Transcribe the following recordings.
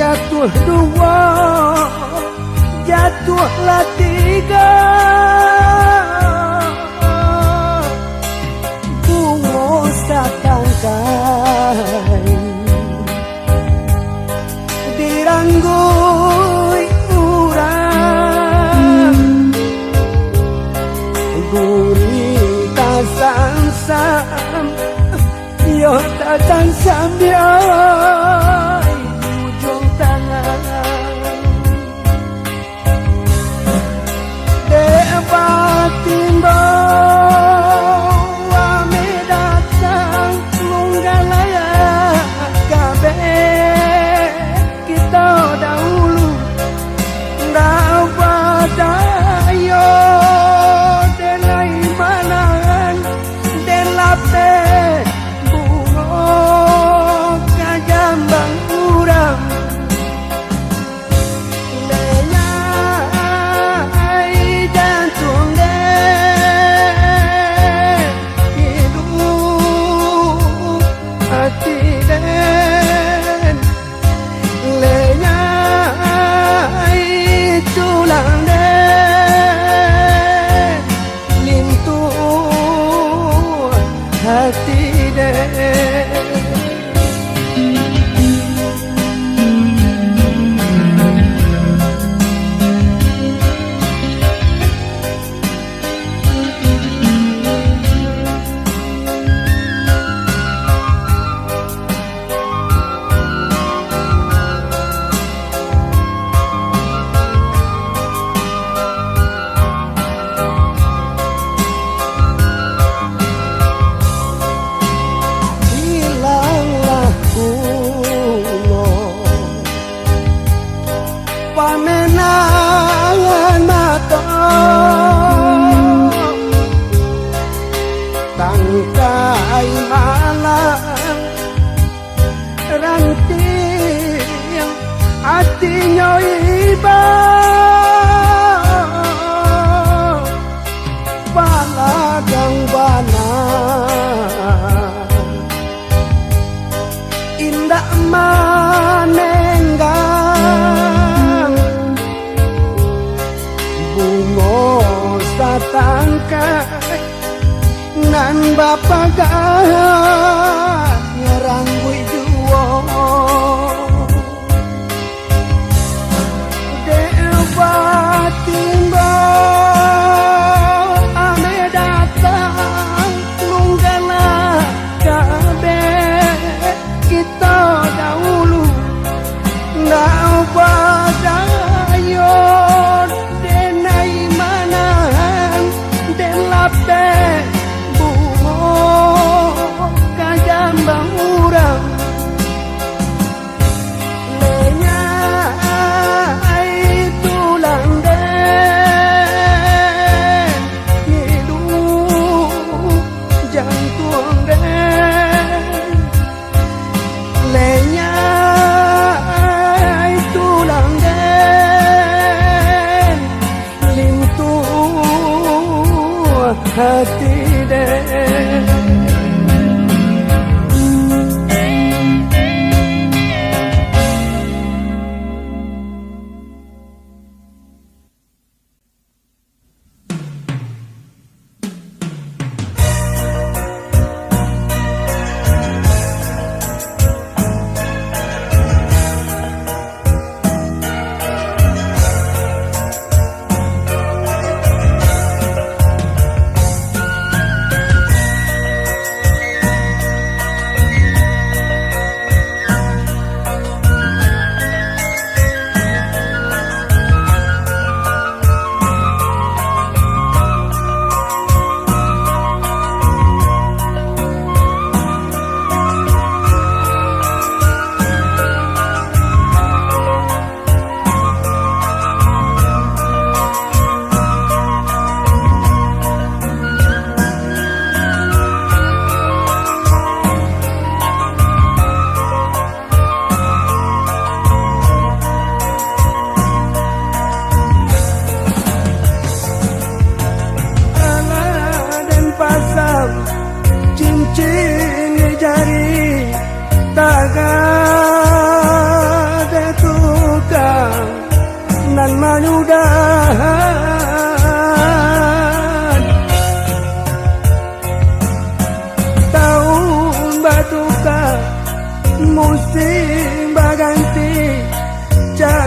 jatuh dua, jatuhlah tiga. Bunga satangkai diranggui urang, gurita sansam yo datang sambil ujung tangan. Debat timbang ame datang lunggalaya kabeh kita dahulu dapat ayo denai manan den lape pamenangan mata tangkai malam ranting hatinya iba paladang bana indah manenggang bunga satangkai nan bapagan ngeranggui jua debat timbang ame datang lunggala kabeh kita dahulu dapat ayo denai manan den lape kajambang urang lenyai tulang den hidup jantung den lenyai tulang den lintuh hati den.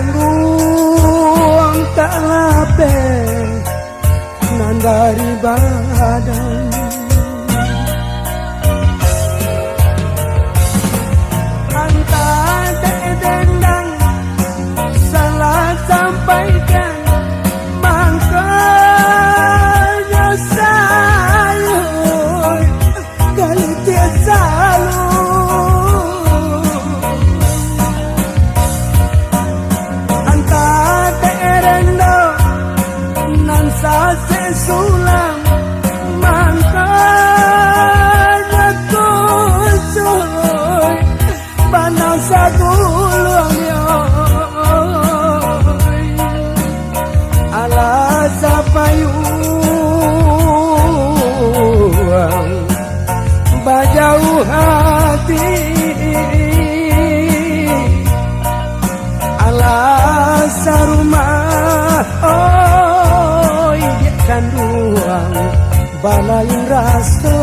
tanggung tak lape nan dari badan antara dendang salah sampaikan makanya sayur kali dia selalu sase sulam makanya kusoy banang sa gulong yoy alas sa payuang bajauh hati alas sa rumah kanduang balain rasa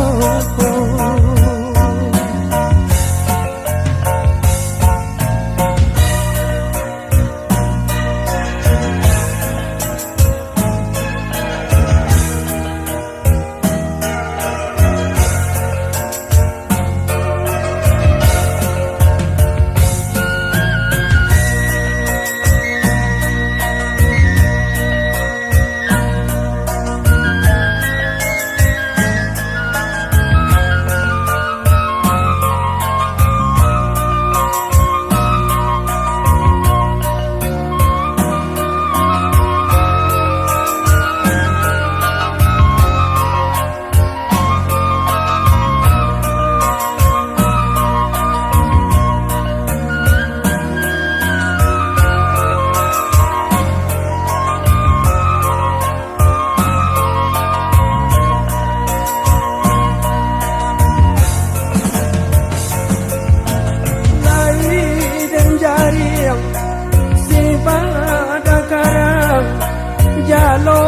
jalo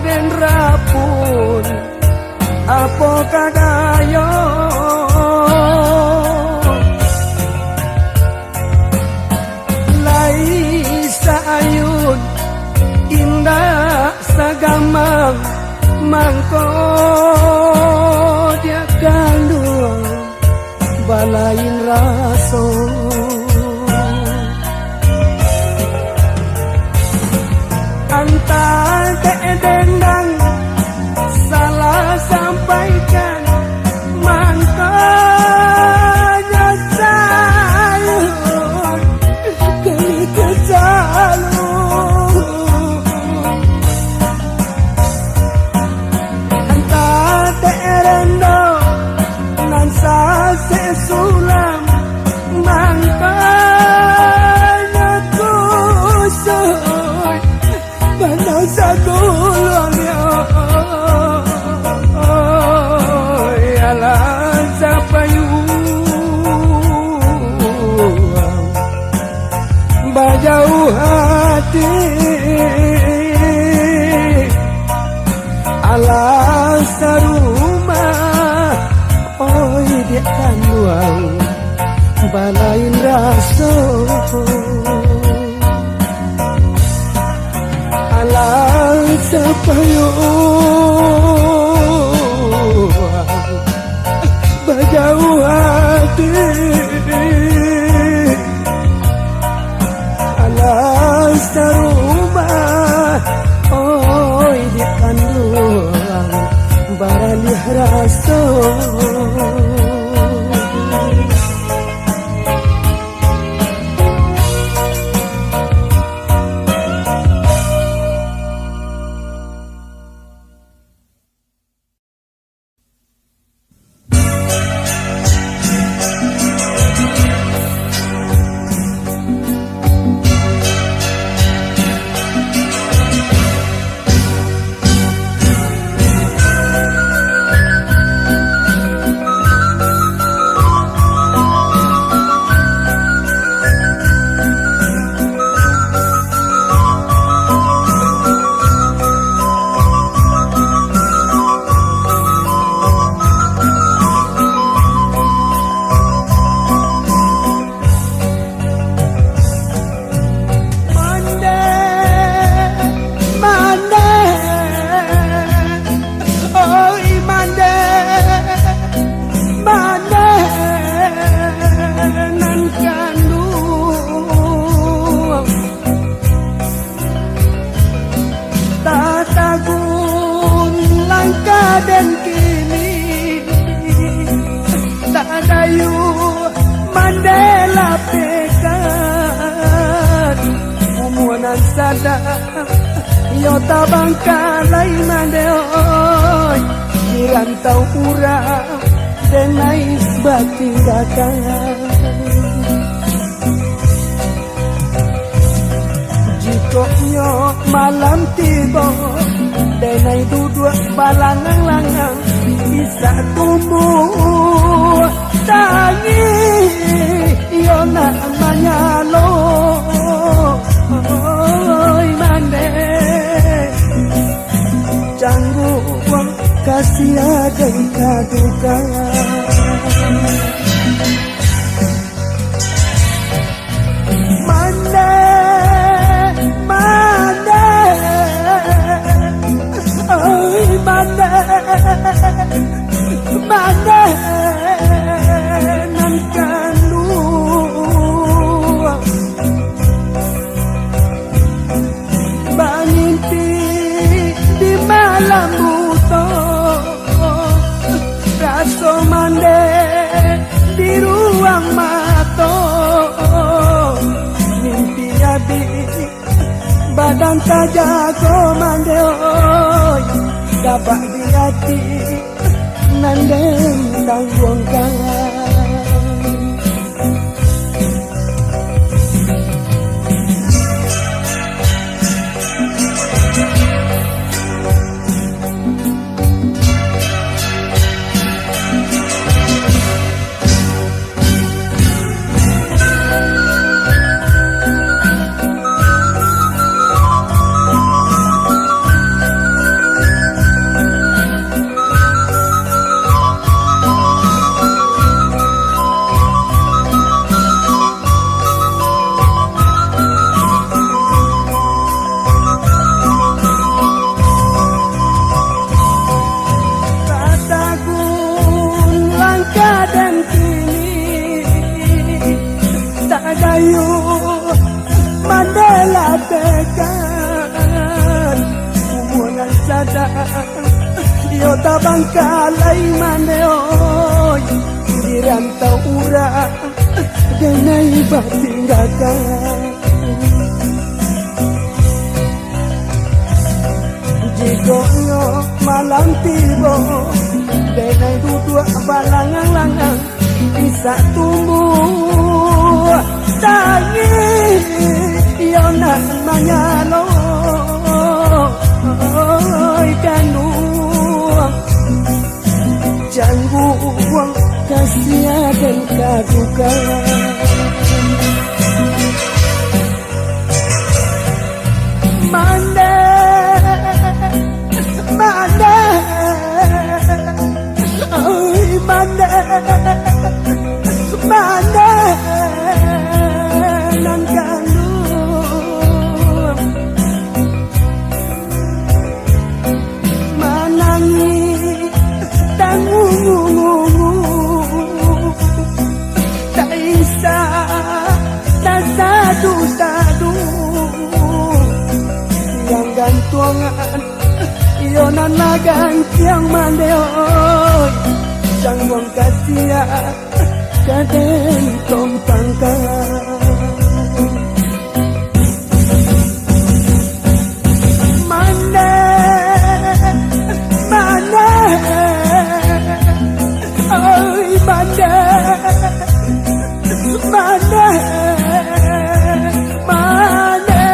den rapun apo kadayo lai sayun indah sagamang mangko dia kandung balain raso antar dendang salah sampaikan makanya sayur kali kejalu antar dendang nan sase sulam makanya kusoi banang sa gulong yoy alam sa payuang bajauh hati alam sa rumah oi dia kanduang balain rasa alam sa payuang bajauh hati alam sa rumah oi dia kanduang baralih rasa pekan umuanan sada yo tabang kalai mandeoy dirantau urang denais batinggakan jikoknya malam tiba denai duduk balangang-langang bisa tumbuh tangi yo namanya lo oi mande canggung kasih ada kaduka mande mande oi mande mande nan kandu mimpi di malam buta rasa mande di ruang mata mimpi abi badan tak jago mande oi dapat di hati nandem tanggung kangen Mandela tekan umuanan sada yo tabang kalai maneoy dirantau urang denai batinggakan jikoknya malam tiba denai duduk balangang-langang bisa tumbuh tangi yo namanya lo kandung janggung kasih dan kaduka mande mande oi mande mande nan kandung manangi tanggung tak isa tak sadu-sadu yang gantungan iyo nanagan yang mandeoy jangwang kasia kaden tompangkan mande mande oi mande mande mande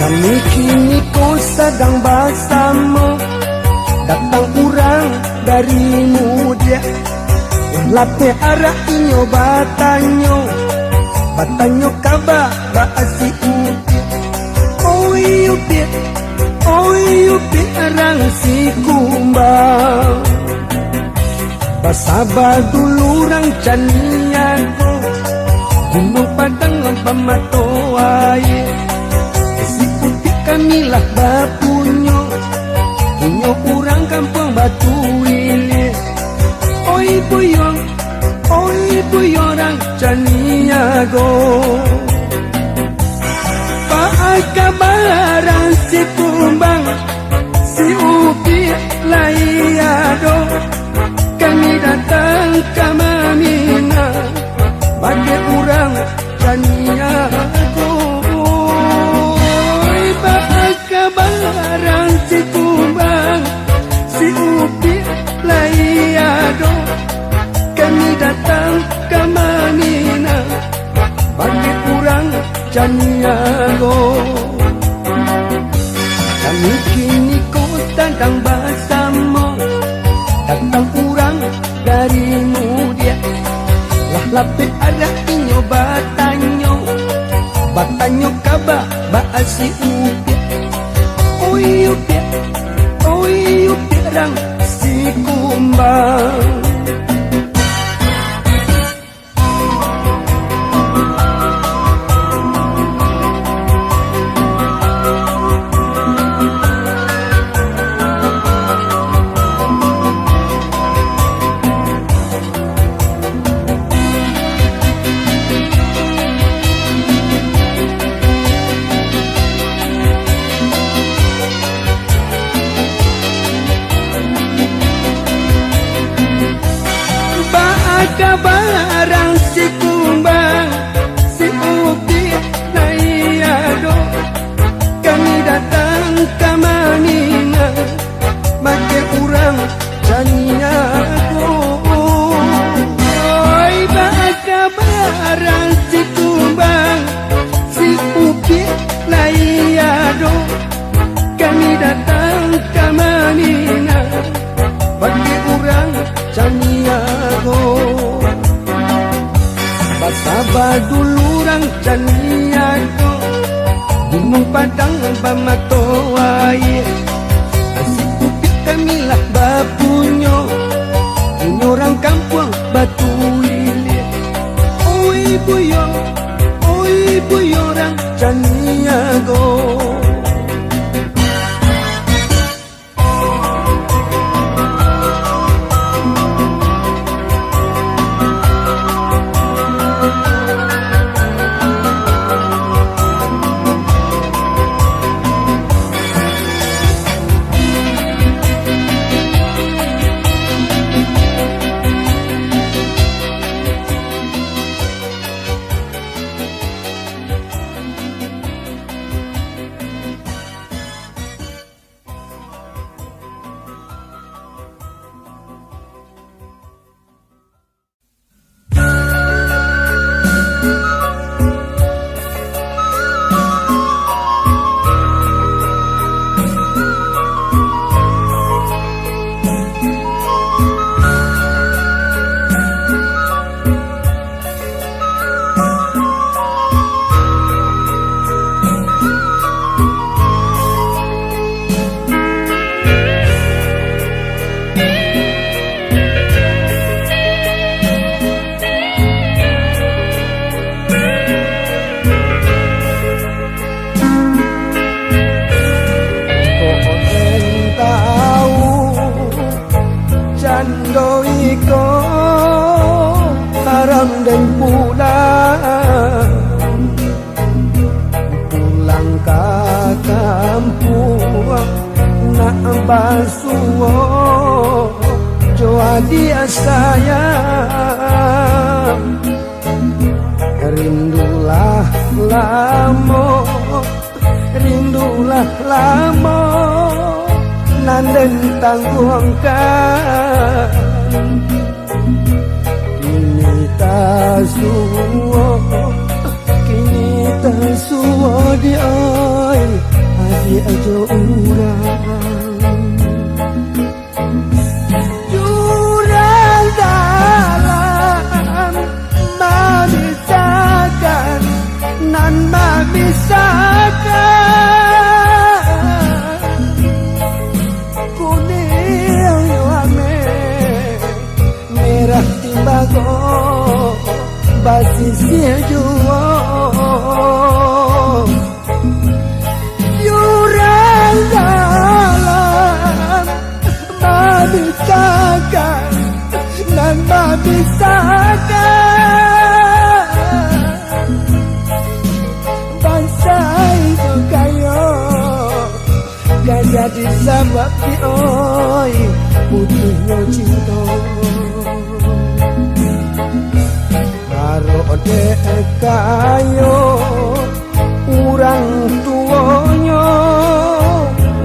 kami kini ku sedang bersama datang urang dari muda lape arah inyo batanyo kabar baasi ubi oh oi upi arang si kumbang basaba dulu rang caniago Gunung Padang pamatoai si upi kamilah bapunyo inyo urang kampung Batu Wilis oi buyong rang caniago kabaran si kumbang si upi layado kami datang ke Mamina bagi orang Caniago kabaran si kumbang si upi layado kami datang ke Mamina bagi orang Caniago kami kini kota dan basamo datang kurang dari mudia lah lape arah inyo batanyo kabah baasi upi rang si kumbang kabarang si kumbang si upi layado kami datang ke Mamina make urang Caniago oi kabarang si kumbang si upi layado kami datang ke Mamina make urang Caniago basaba dulu rang Caniago Gunung Padang pamatoai si upi kamilah bapunyo inyo orang kampung Batu Wilis oi buyong rang Caniago dan pulang ke kampung nak basuo joa dia sayang rindulah lamo nanden tangguhkan kini tasuo di ay adi ajo jurang dalam mamisakan nan mamisakan basisir jua Yurang dalam Mabitakan Nan mabitakan Bangsa itu kayo Gak jadi sebab dioi Putihnya cinta Karo dek kayo Urang tuanya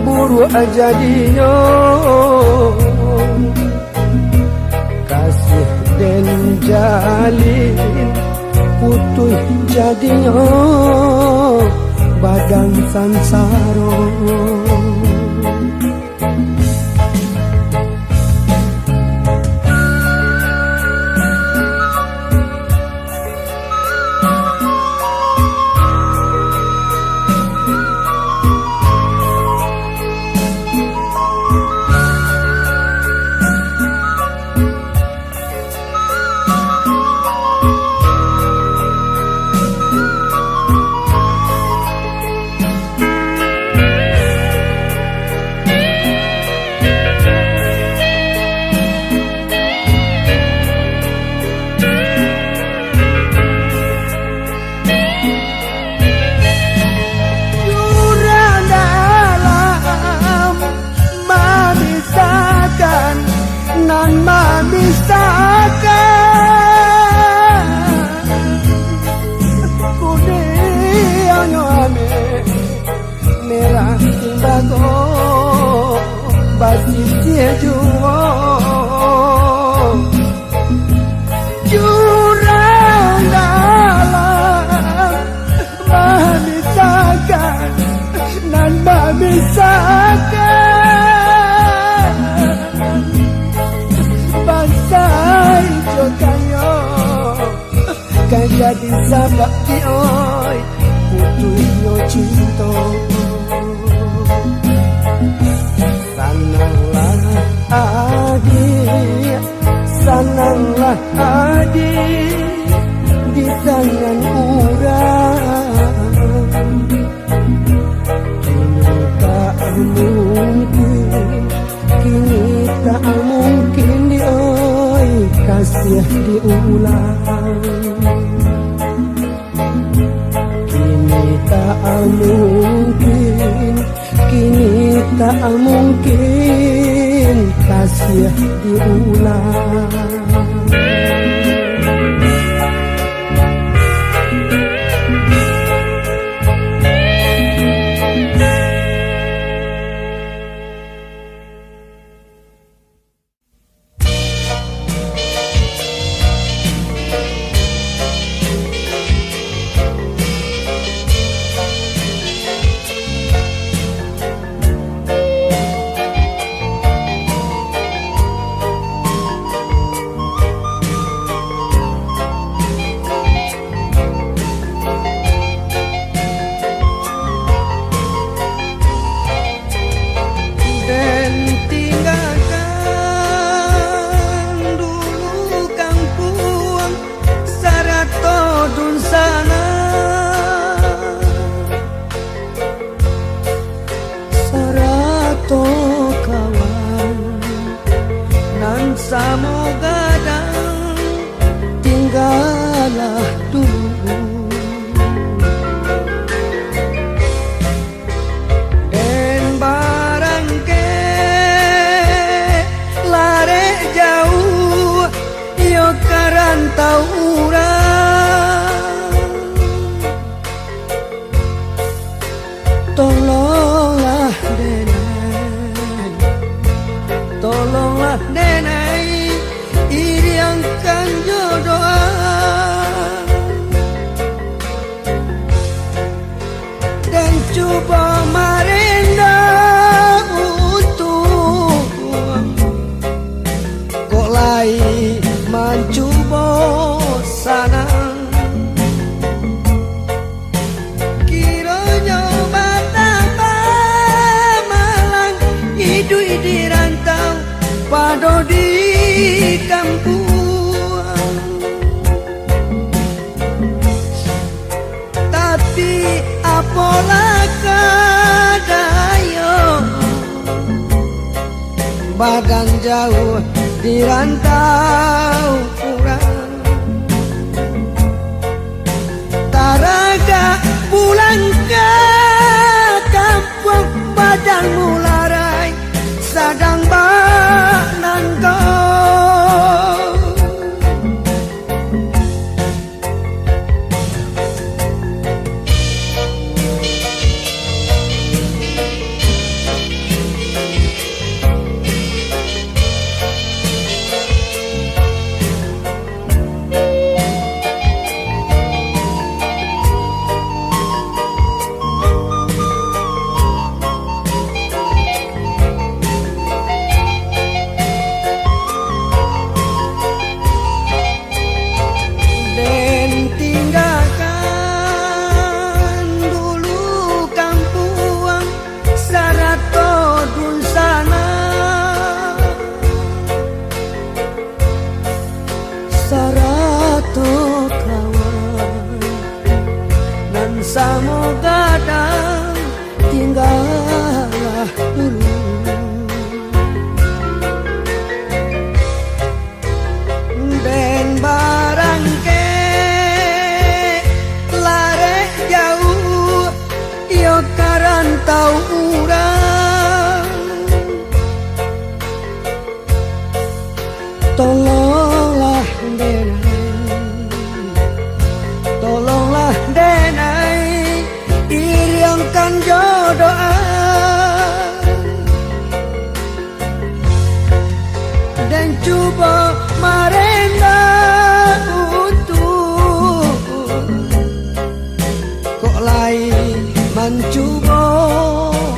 Buru aja dinyo Kasih dan jalin Putuh jadinya Badan sansaro Basisir jua Jurang dalam Mamisakan Nan mamisakan Bangsa hijau kayo Kan jadi sabak dioi Putuhnya cinta Sananglah adik di tangan urang Kini tak mungkin dioi kasih diulang Kini tak mungkin kasih diulang Tolonglah nenek iriangkan jodoh dan coba merenda untuk kok lai mencoba sana kiranya betapa malang hidup di rantau pado di kampung badan jauh di rantau kurang. Taraga pulang ke kampung, badanmu larai sadang banan kau. Tolonglah denai, iriangkan jodohan dan cuba marenda utuh, kok lain mencuba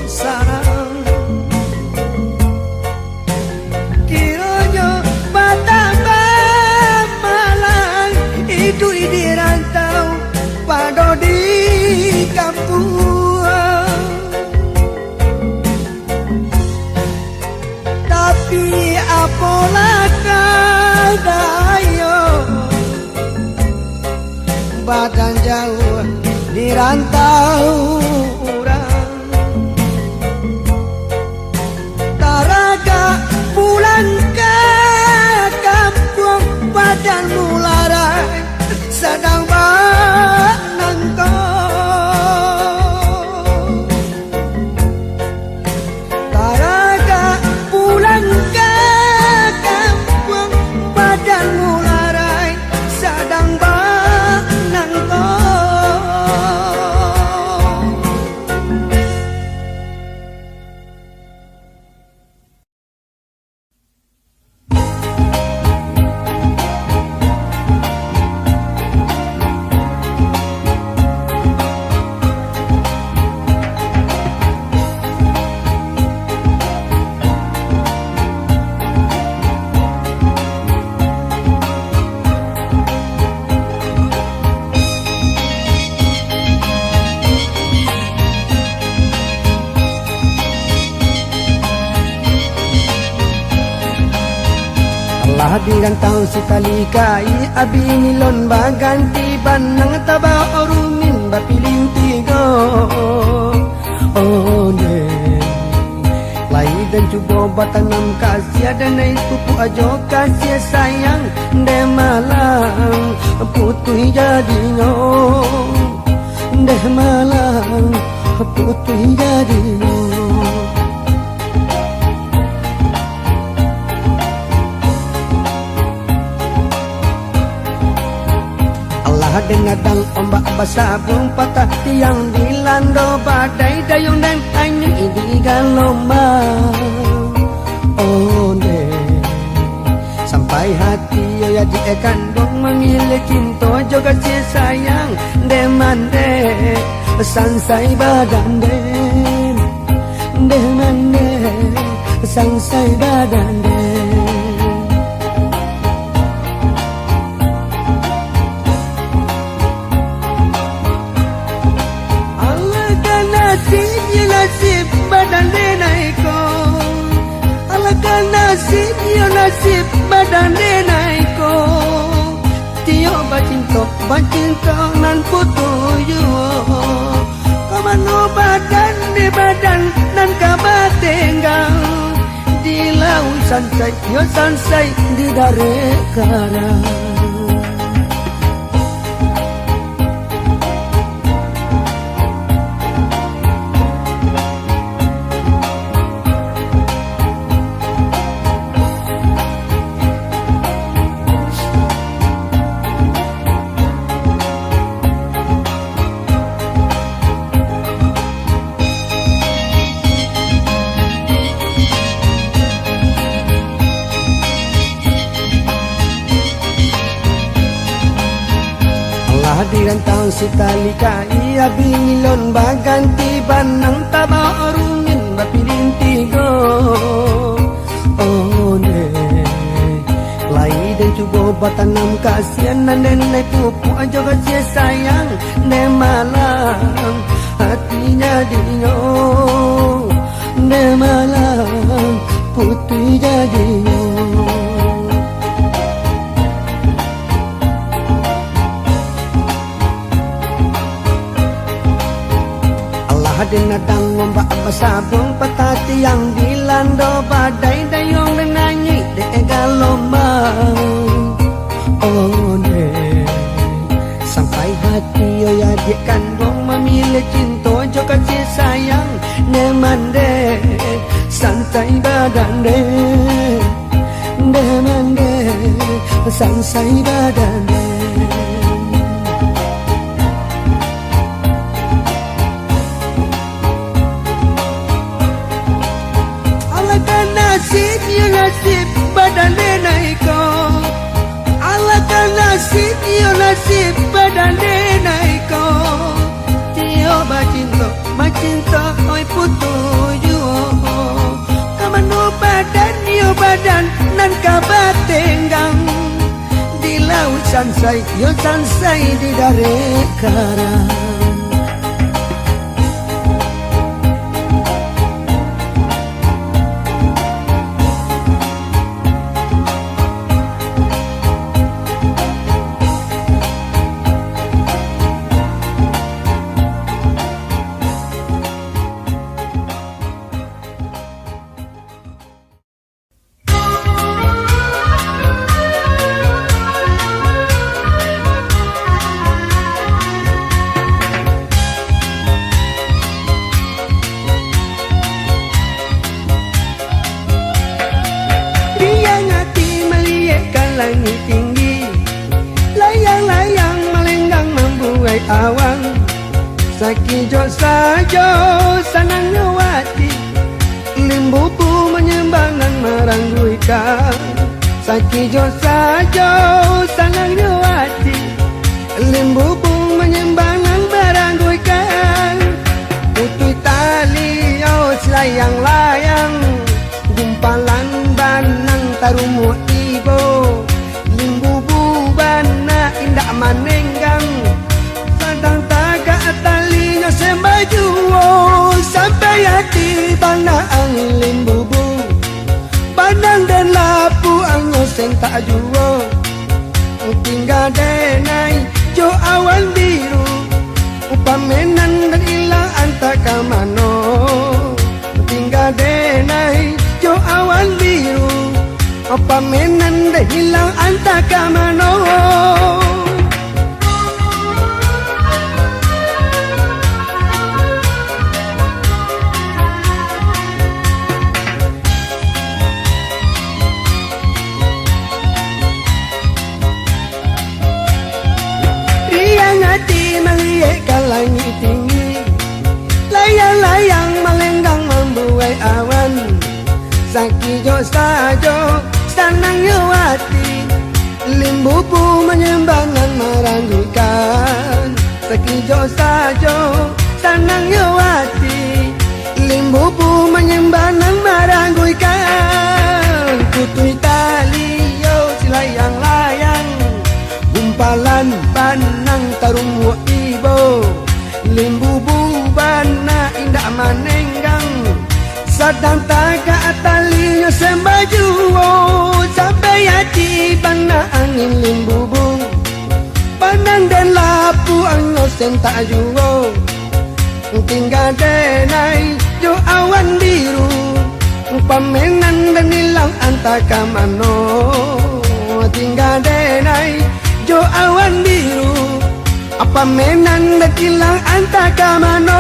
sarang. Kiranya batamba malang itu di rantau pado di kampung, tapi apalah kadayo badan jauh di rantau orang. Taraga pulang ke kampung, badanmu larai sedang banan kau. Taraga pulang ke kampung, badanmu larai sedang banan kau. Di rantau sekali kai abi nilon baganti banang taba orumin bapiling tigo. Oh ne lai dan cuba batanam kasih dan nai pupu ajo kasih sayang de malang putui jadinya, de malang putui jadinya. Dengan dang ombak basah burung patah tiang dilando badai dayung dan angin ini gelombang. Oh ne sampai hati ya dikandung memilih cinta juga si sayang de mande sansai badan de mande sansai badan de. Nasib badan denaiko, alakal nasib yo nasib badan denaiko. Tio bacinto nan putuyo, kamano badan di badan nan kabatenggang di laut sansai di dare kara. Hadiran tahun setalika ia bingilon baganti banang taba orungin bapilin tigo. Oh ne lai dan cubo batanam kasihan dan nai pupu aja kasih sayang ne malam hatinya dinyo ne malam putih jadinya. Hadina dang ombak pasabung petati yang dilando badai dayung menanyi dega lombang. Oh ne sampai hati yo ya dia kandung memilih cinta jo kasih sayang ne mande santai badan de mande santai badan de. Nasib badan naiko Allah kan nasib badan naiko tio bacinto oi putu yo kamanu badan nan kabatenggang di laut sansai di dare karang. Langit tinggi, layang-layang melenggang membuai awan. Sakijo sajo sanang nyawati, limbubu menyembangan merangguikan. Sakijo sajo sanang nyawati, limbubu menyembangan merangguikan. Putui tali oh selayang-layang, gumpalan banang tarumu ibo. Indak manenggang sadang taga talinya sembajuo sampai hati tanah angin bubu pandang dan lapu angin sentak juo tinggal denai jo awan biru upamenan dan ilang antaka mano tinggal denai jo awan biru upamenan dan ilang antaka mano. Langit tinggi, layang-layang melenggang membuai awan. Sakijo sajo sanang nyawati, limbubu menyembangan merangguikan. Sakijo sajo sanang nyawati, limbubu menyembangan merangguikan. Putui tali yo silayang-layang, gumpalan banang tarumu ibo. Limbubu bana indak manenggang sadang taga talinya sembajuo sampai hati bana angin limbubu pandang dan lapu angin sentak juo tinggal denai jo awan biru Pamenan dan nilang antakamano tinggal denai jo awan biru apa menan dan nilang antakamano.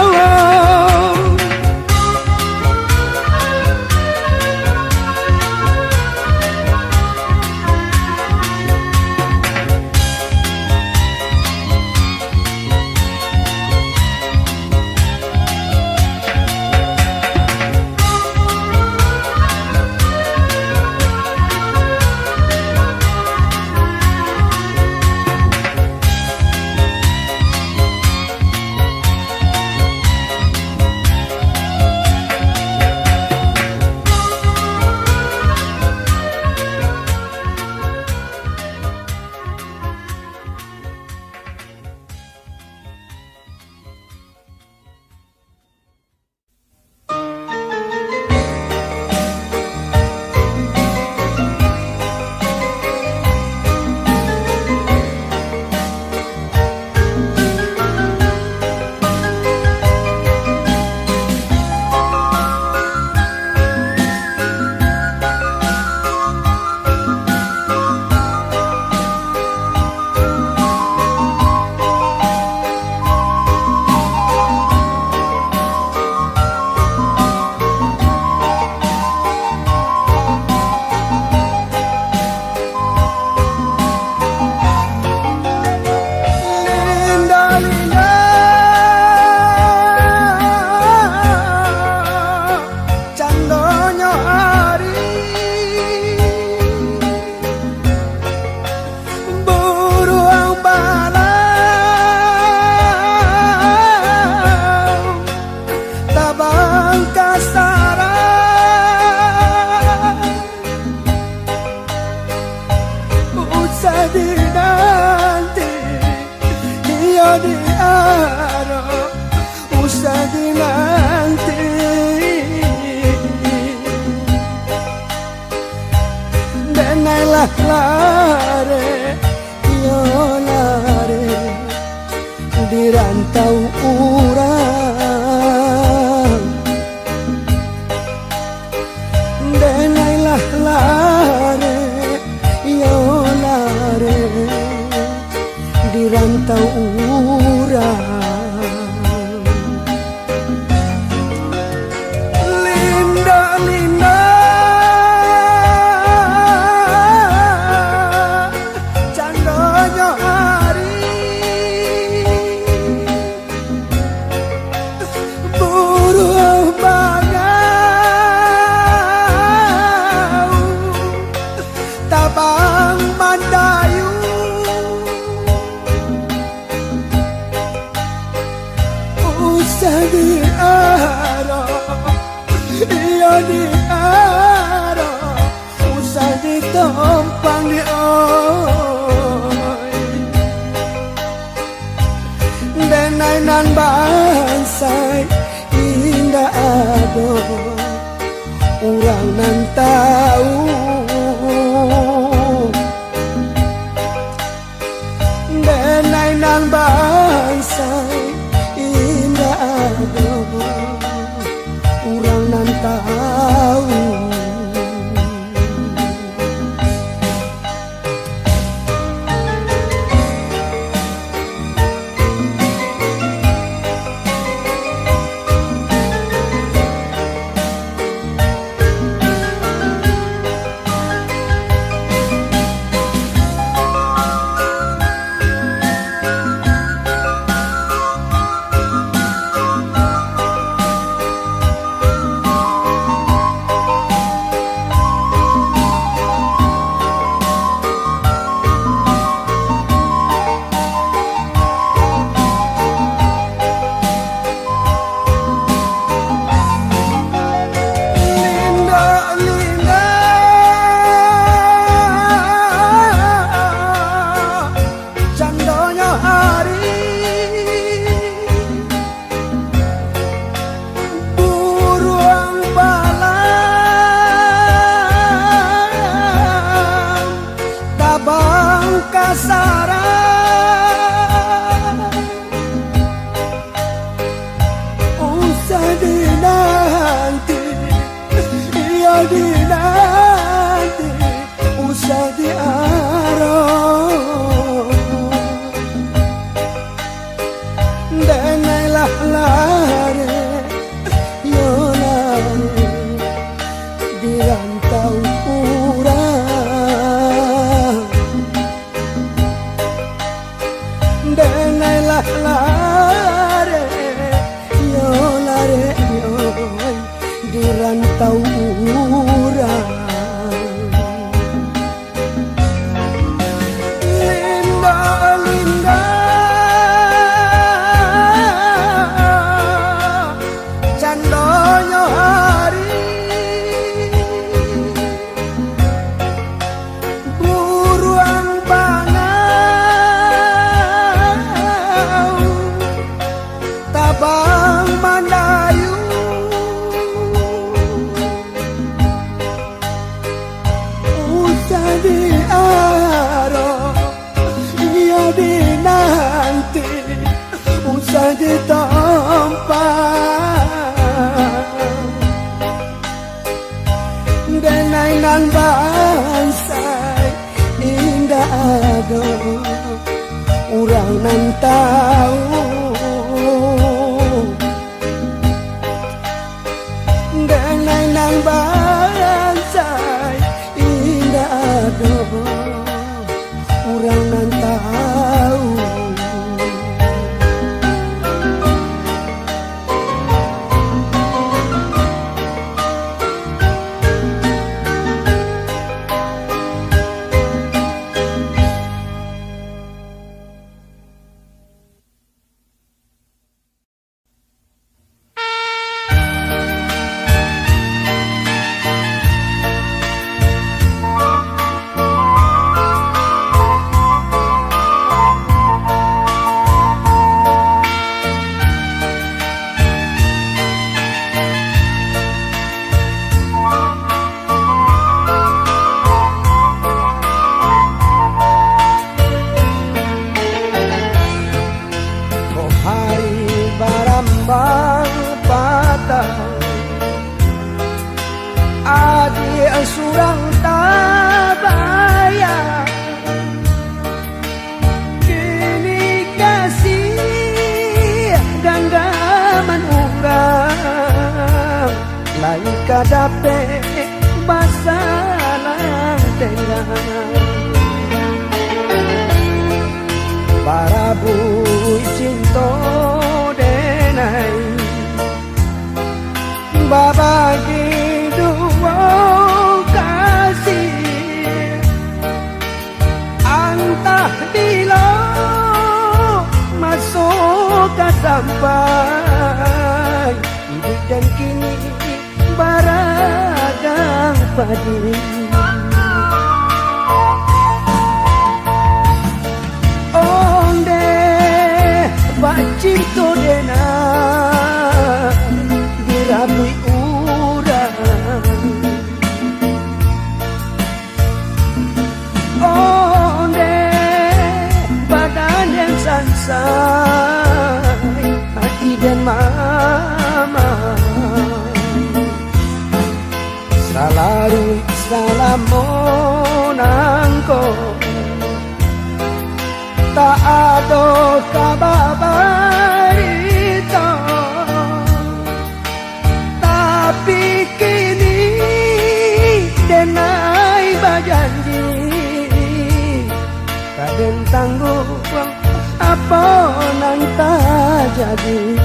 tempat denai nan bansai indah ado urang nan tahu denai nan bansai indah ado urang nan tahu. Surang tabaya kini kasih ganggaman urang lain kadape basalang tengah para bui cinta denai babagi dua dilo masuk ke sampai hidup dan kini baragang padi onde bak cinta dena dirabui urang sansai hati dan mama salaru salamonangko tak ada kabar itu tapi kini denai bajanji kaden tanggung apa nang tak jadi.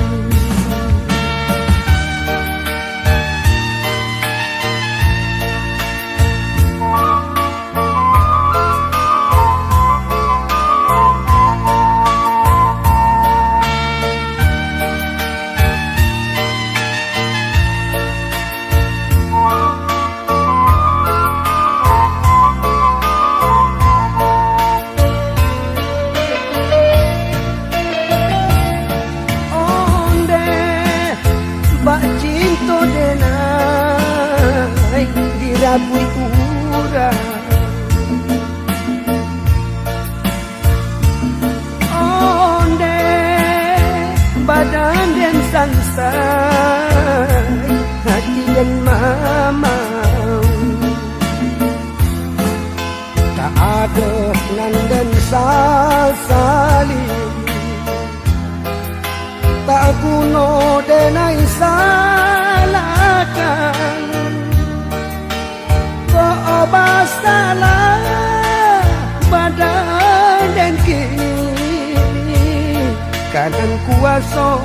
Dirabui urang onde badan dan sansai hati dan mama tak ada nan dan sasali tak kuno denai salahkan masalah badan dan kini kanan kuasa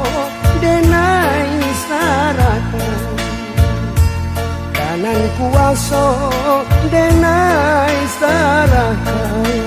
denai sarakan kanan kuasa denai sarakan.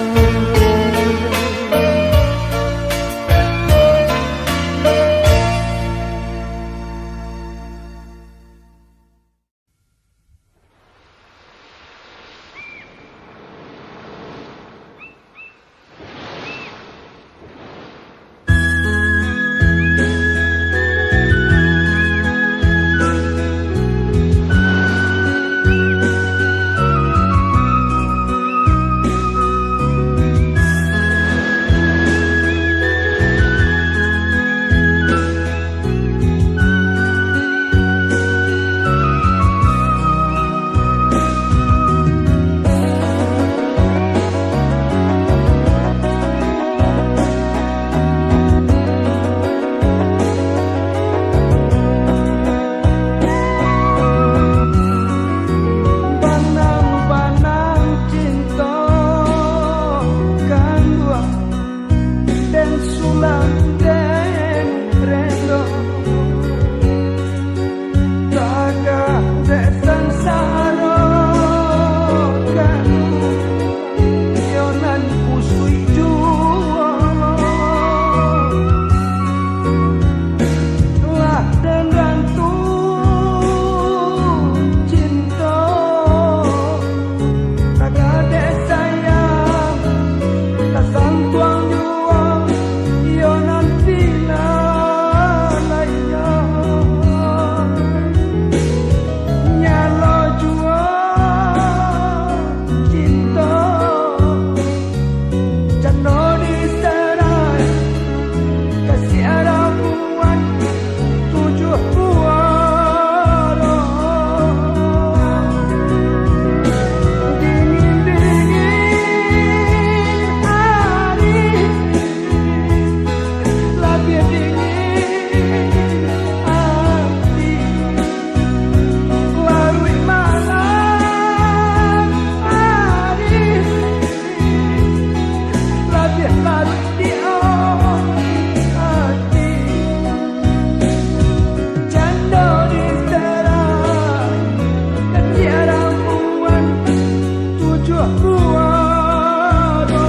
muaro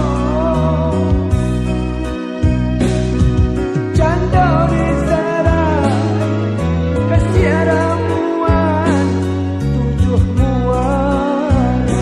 Canda di serai Kasiara muan Tujuh muaro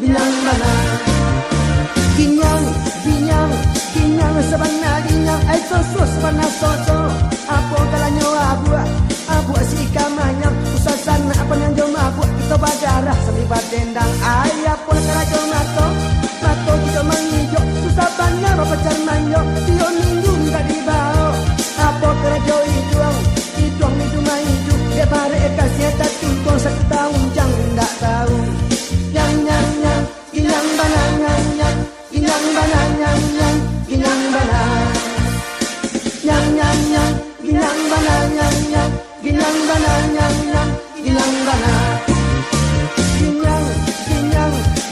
ginyang bana. Ginyang, ginyang, ginyang sabana ginyang ay soso sabana soso. Apo kalanyo abu si kamanya usasan apa yang jom abu kita bajarah selibat dendang ay apo kalajo mato mato kita mangijo susah banyak bapacar manyo tio minggu minta dibao. Apo kalajo iduang itu maju dia bare kasih tatu tuang satu tahun jang ndak tahu. Yang ginyang bana yang ginyang bana yang ginyang bana yang ginyang bana yang ginyang bana yang ginyang bana.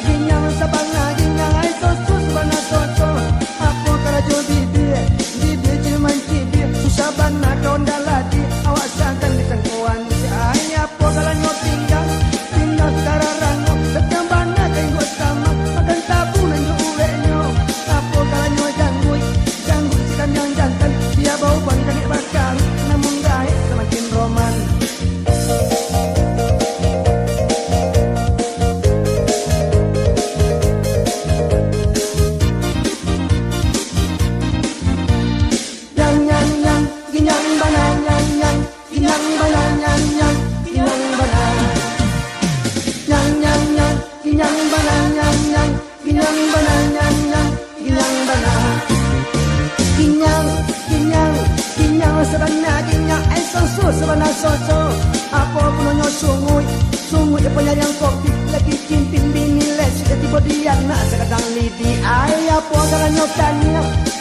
Ginyang sabana ginyang ay soso sabana soso. Apo karajo bibir cuman cibir susah bana ronda lagi awak sakan di tengkuan si ay apo kalanyo tinggal kararano setiap bana kayo sama makan tabu nanyo uwenyo. Apo kalanyo jangguy si kanyang jantan dia bau bangkan bakal namun gaya semakin roman. Ginyang bana ginyang bana ginyang bana ginyang bana ginyang bana ginyang bana. Ginyang sabana ginyang ay soso sabana soso. Apo punonyo sungui penyayang kopi lagi cimping binile sudah tiba dia nak sekadang lidi ay apo kalanyo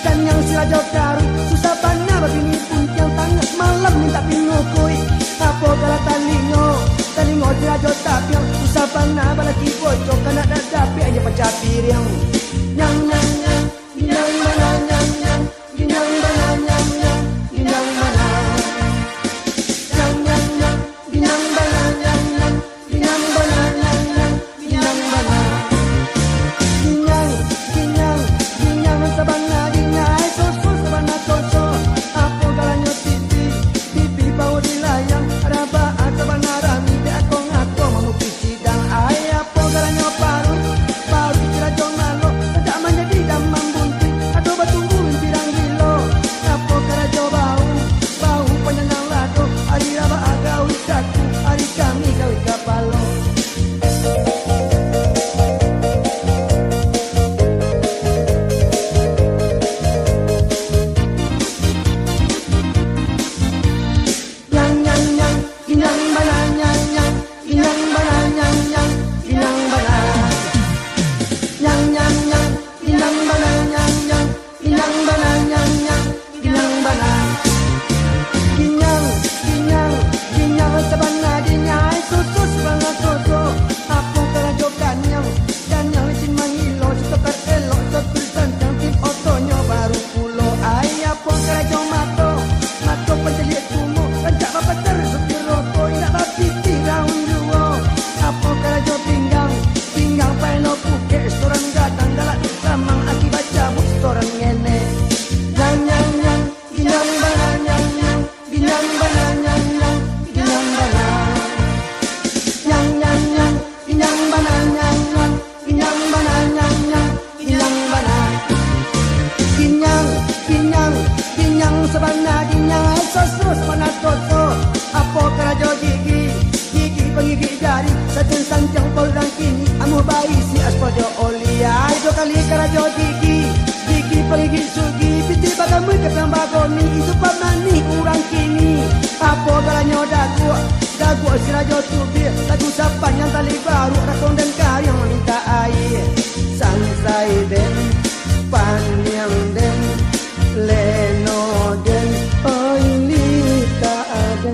kanyang sirajo karu susah bana babini puncang tangan malam minta pinukui. Apo kala talingo sirajo tapiang susah bana balaki bocok kana dadapi aja pecah piring. Ginyang bana ginyang bana ginyang bana ginyang bana ginyang bana. Ginyang sabana ginyang ay soso sabana soso. Apo kalanyo pipi bau dilayang araba sabana rami di ako ngako manupis sidang ay apo kalanyo paru kirajo malo tidak menjadi damang bunti atau batunggu pirang gilo. Apo karajo bau panjang lado ari raba agawi kaku ari kami gawi kapalo. Sabana ginyang soso sabana soso. Apo karajo gigi pengigi jari sajun sanjang polang kini amu bayi si aspojo olia. Itu kali karajo gigi pengigi sugi piti bagamu ketang bagoni itu pamani kurang kini. Apo kalanyo dagu si rajo tubi lagu sapan yang tali baru rakong dan kayang meminta air sansai den panyang den leno den oili ka ada.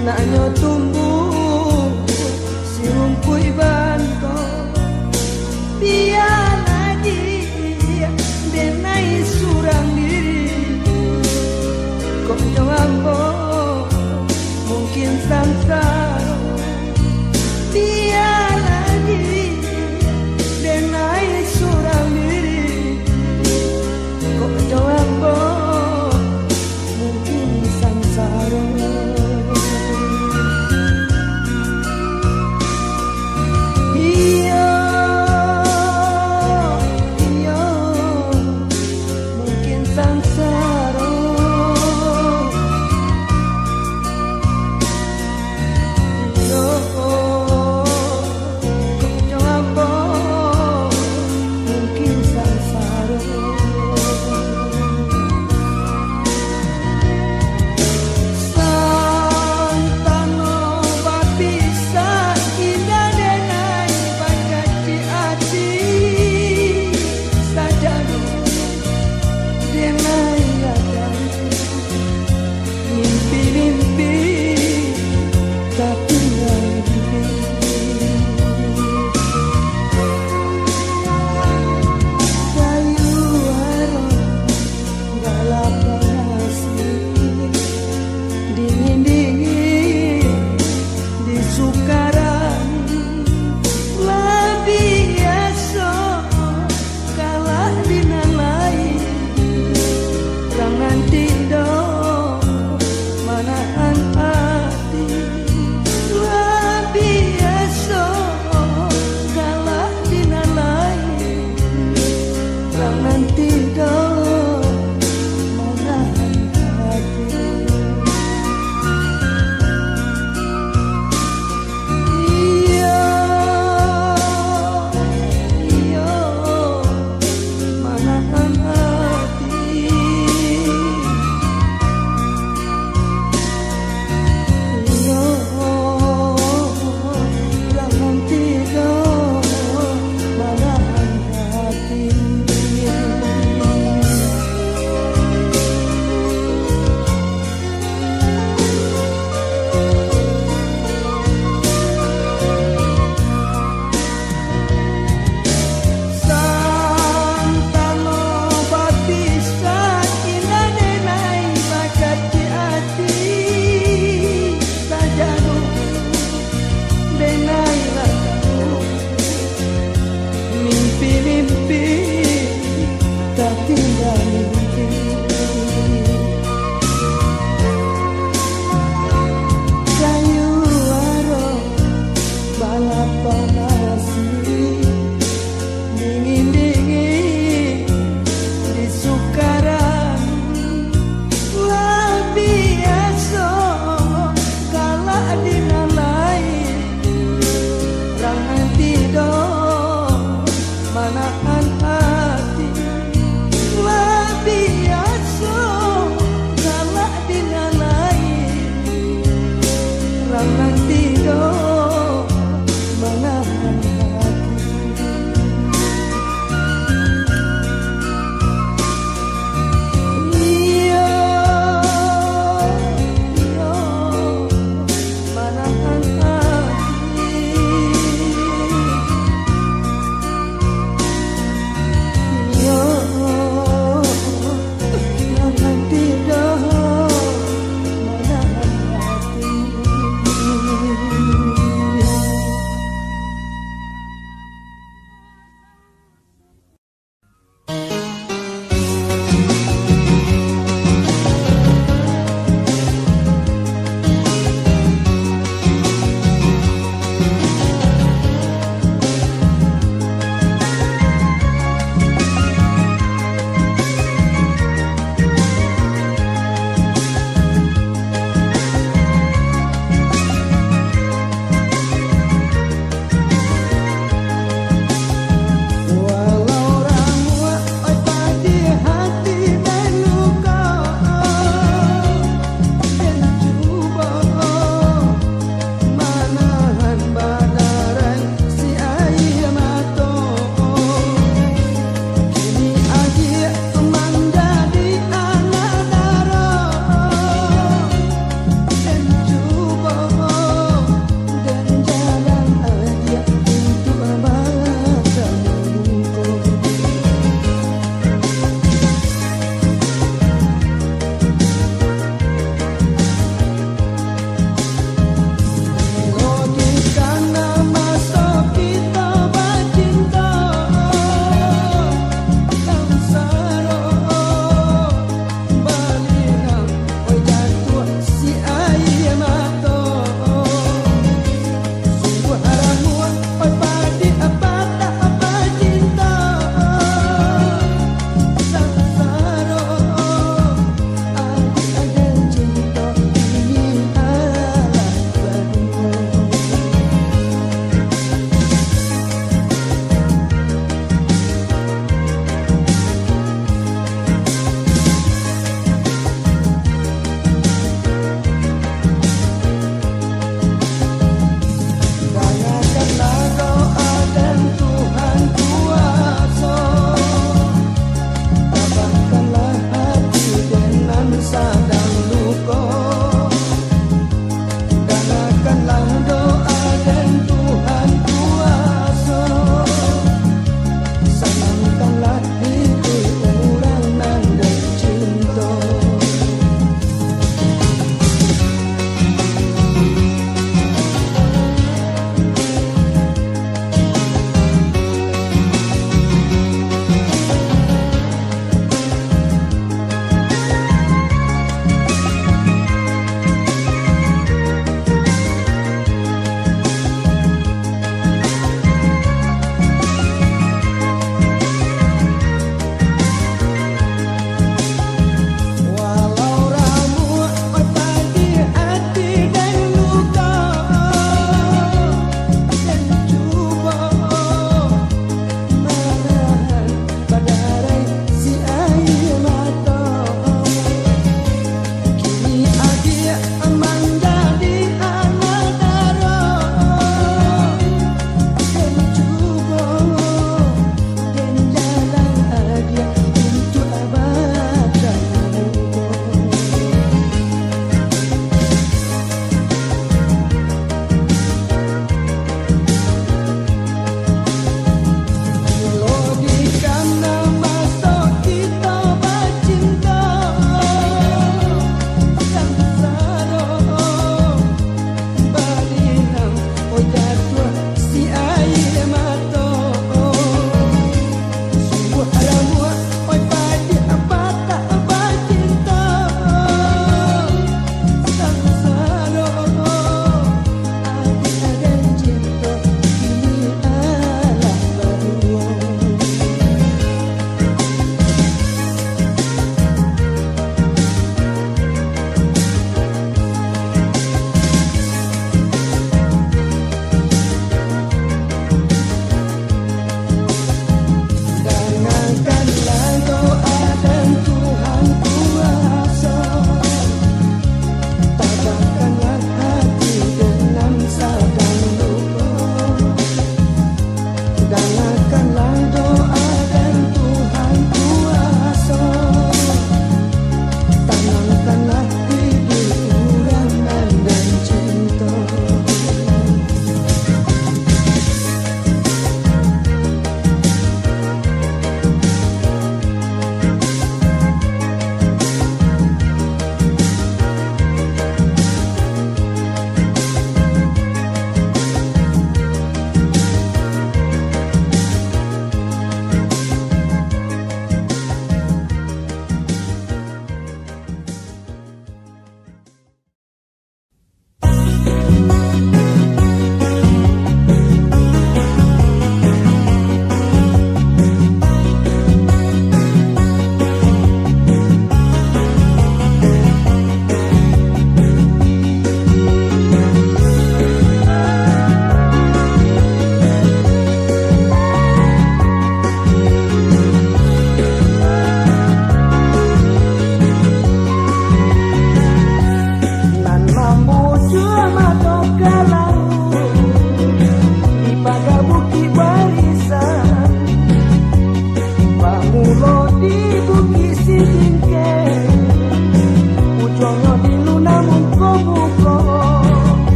Naknya tumbuh si rumpui banto biar lagi denai surang diri kok nyambo mungkin samsara biar lagi denai surang diri kok nyambo mungkin samsara.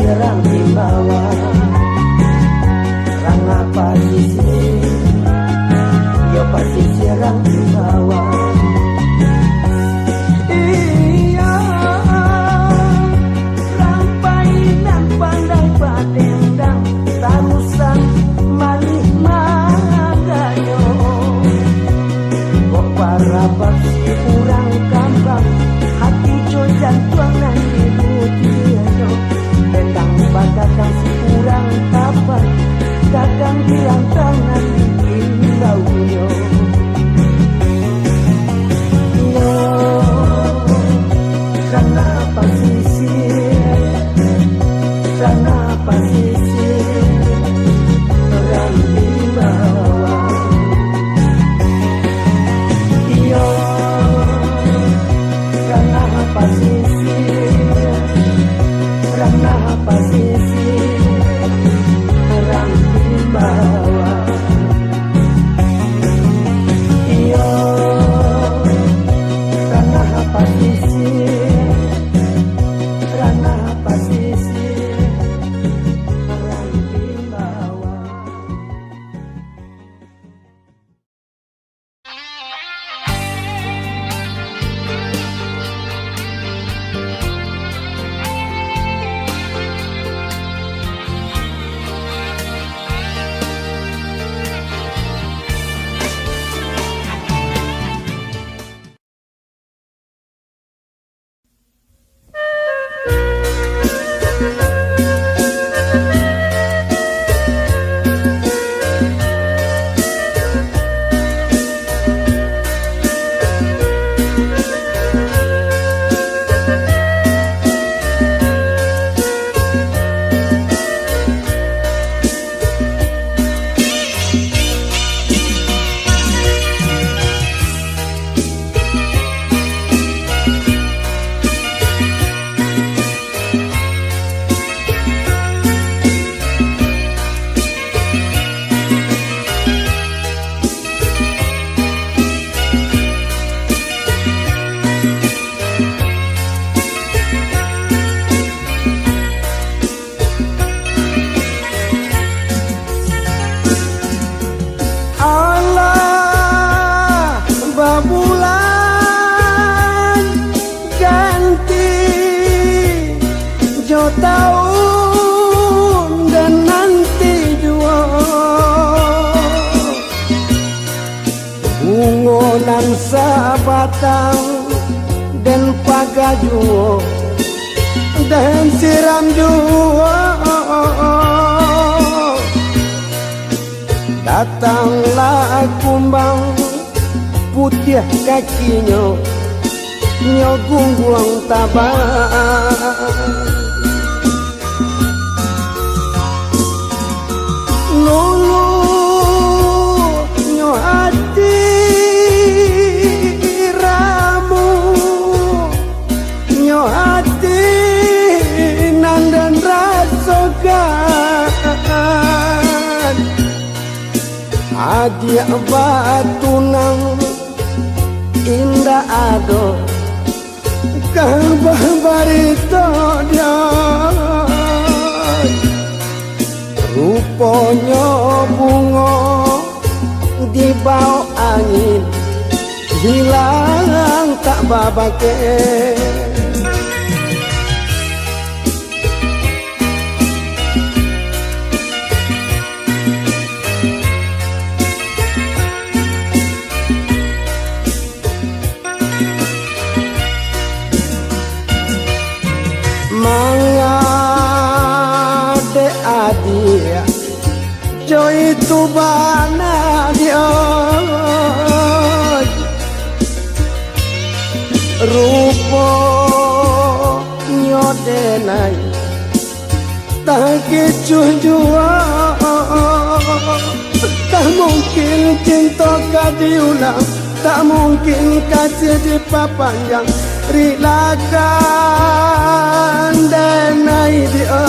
serang di bawah. Rangga pasisir, yo pasisir serang di bawah. Iya, rampai nan pandai padendang, tarusan malih magayo. Kok para baksi kurang kampang, hati coy jantung nan dibudiyo. Tendang bagakang si kurang kapan, dagang bilang tangan dikinggauyo. Yo, karena pasisir, karena pasisir, terang di bawah. Yo, karena pasisir, karena pasisir, terang di bawah. Iyo, karena pasisir, karena pasisir, terang di bawah. Allah babulan ganti jo tahun dan nanti jua bungonan sabatang dan pagajuo dan siram jua. Datanglah kumbang putih kakinya, nyo gungguang tabang. Lulu nyo hati ramu, nyo hati nandan rasokan. Adia batunang indah ado kabah barito dia rupanya bunga di bawah angin hilang tak babake. Mangade adia jo itu bana dia rupo nyodenai tak kecujua. Tak mungkin cinta kau diulang, tak mungkin kasih diperpanjang. Rilakan dan naik dia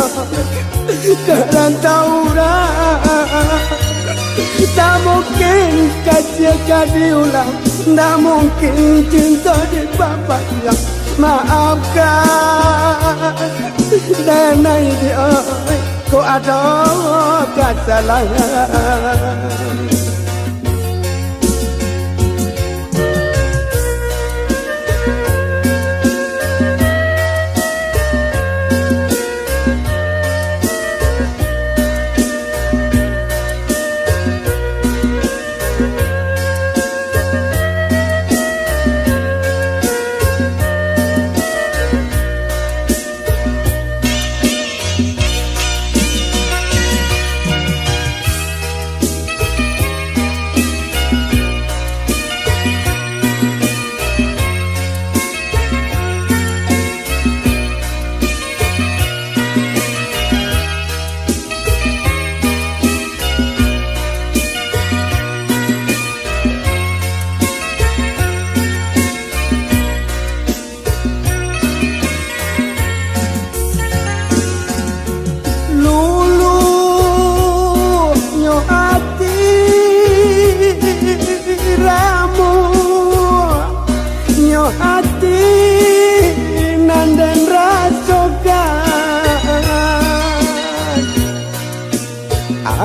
kerantau dah. Tak mungkin kasih kau diulang, tak mungkin cinta diperpanjang. Maafkan Danai dia kau ada kesalahan.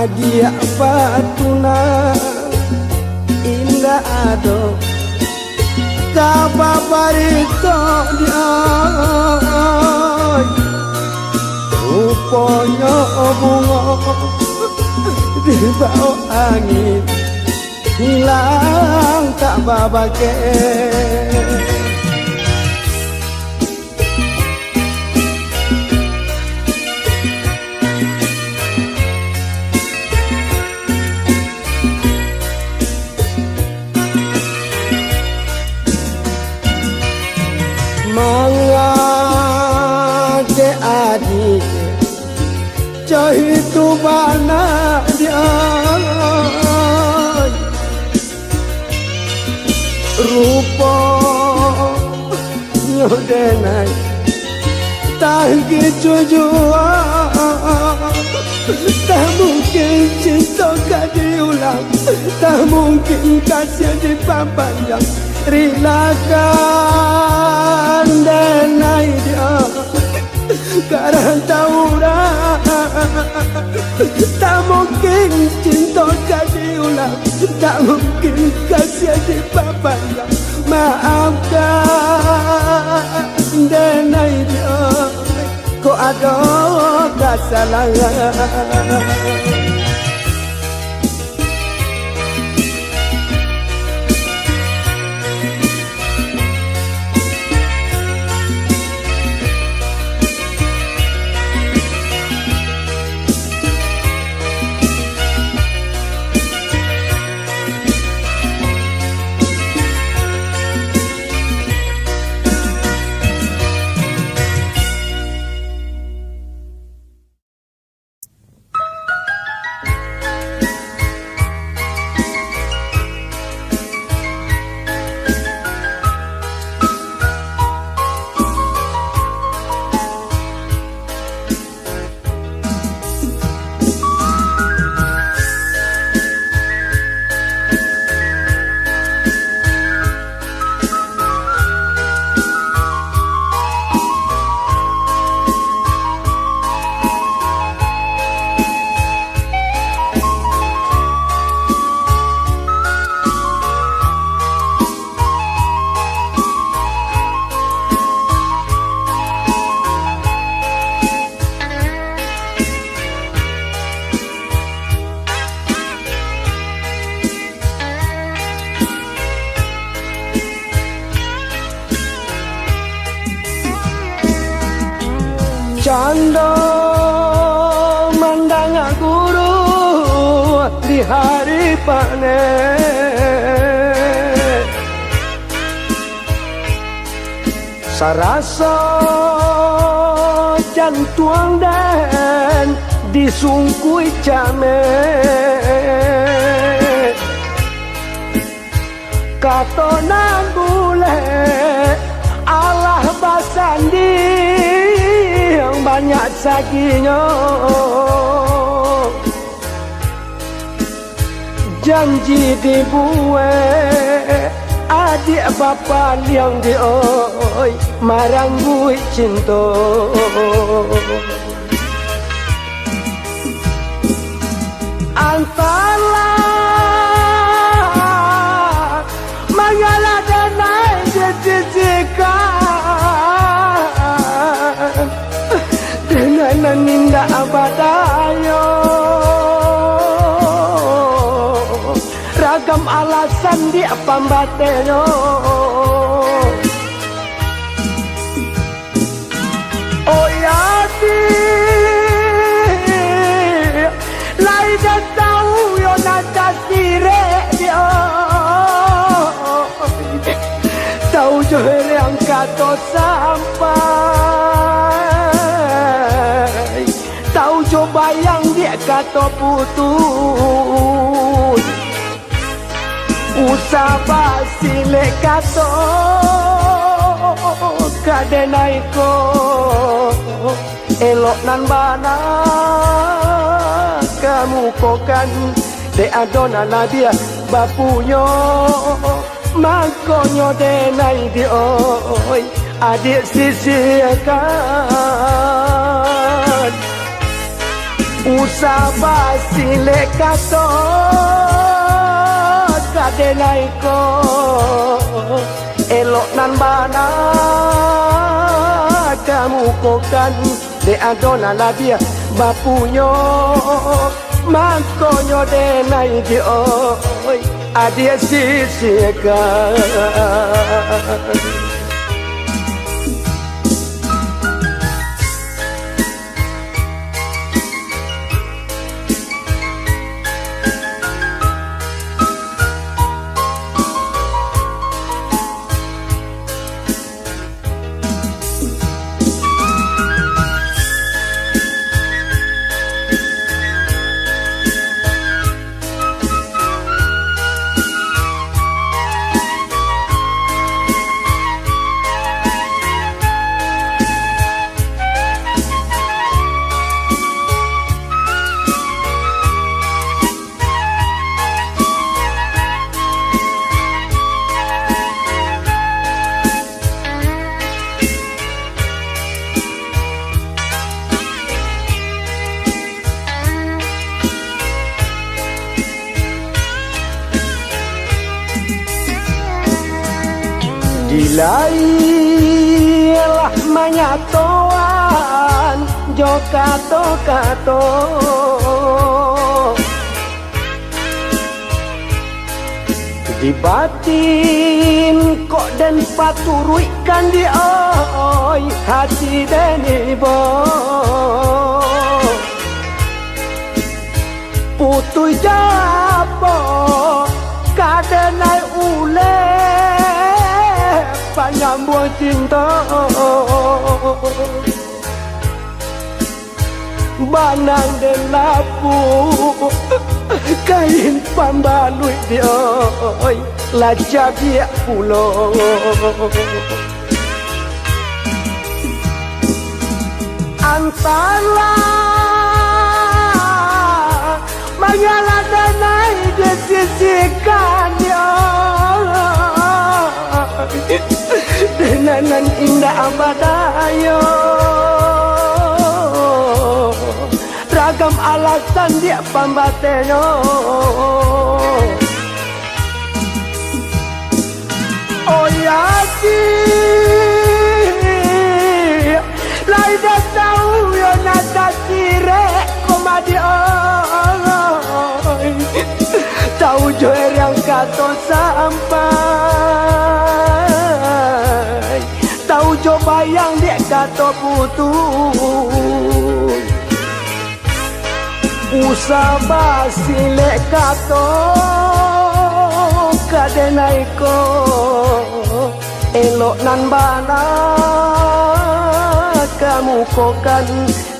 Dia patuna indah ado kapaparito dia rupanya bunga di bawah angin hilang tak babake. Mangake adik itu mana dia rupa nyodenai tangki jujur tak mungkin cinta gak diulang, tak mungkin kasih dipanjang. Rilakan denai dia karena tahu dah tak mungkin cinta gak diulang, tak mungkin kasih dipanjang. Maafkan denai dia kau ada kesalahan. Canda mandang guru di hari panen, sarasa jantuang dan disungkui camet, katonan bule Allah basandi banyak sakinya, janji dibuat adik bapa yang dia marang gue cinta antara mengalah dan naik jejikakan dengan ninda abadayo ragam alasan dia pambateno oh yati lai dah tahu yo nada sire dia tahu johor yang kata sampai tahu coba yang dia kata putus usah basile kato kadenai ko elok nan bana kamu kokan de adona nadia bapunyo makonyo denai di oi adik sisihkan usah basile kato kadenai ko elok nan bana kamu kokan de adona labia bapunyo makonyo denai di oi adia sisihkan Dilailah manyatoan jo kato-kato di batin kok dan paturuikan di oi hati deni bo putu japo kadenai ule penyambung cinta banang dan lapu kain pambalui dia lajak dia pulau antara mengalah dan naik disisikan dia dengan indah abadayo ragam alasan dia pambateno oh yati lai dah tahu yo nada sire komadi oi tahu joer yang kata sampai tahu coba yang dia kata putus usah basile kato kadenai ko elok nan bana kamu kokan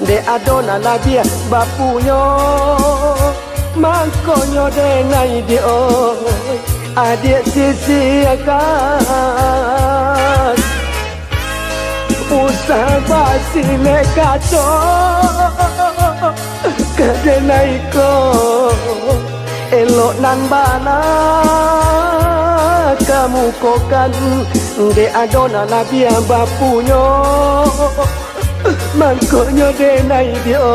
de adona labia bapunyo makonyo denai di oi adik sisihkan usah basile kato kadenai ko elok nan bana kamu kokan de adona la bia bapunyo mangkonyo de nai dio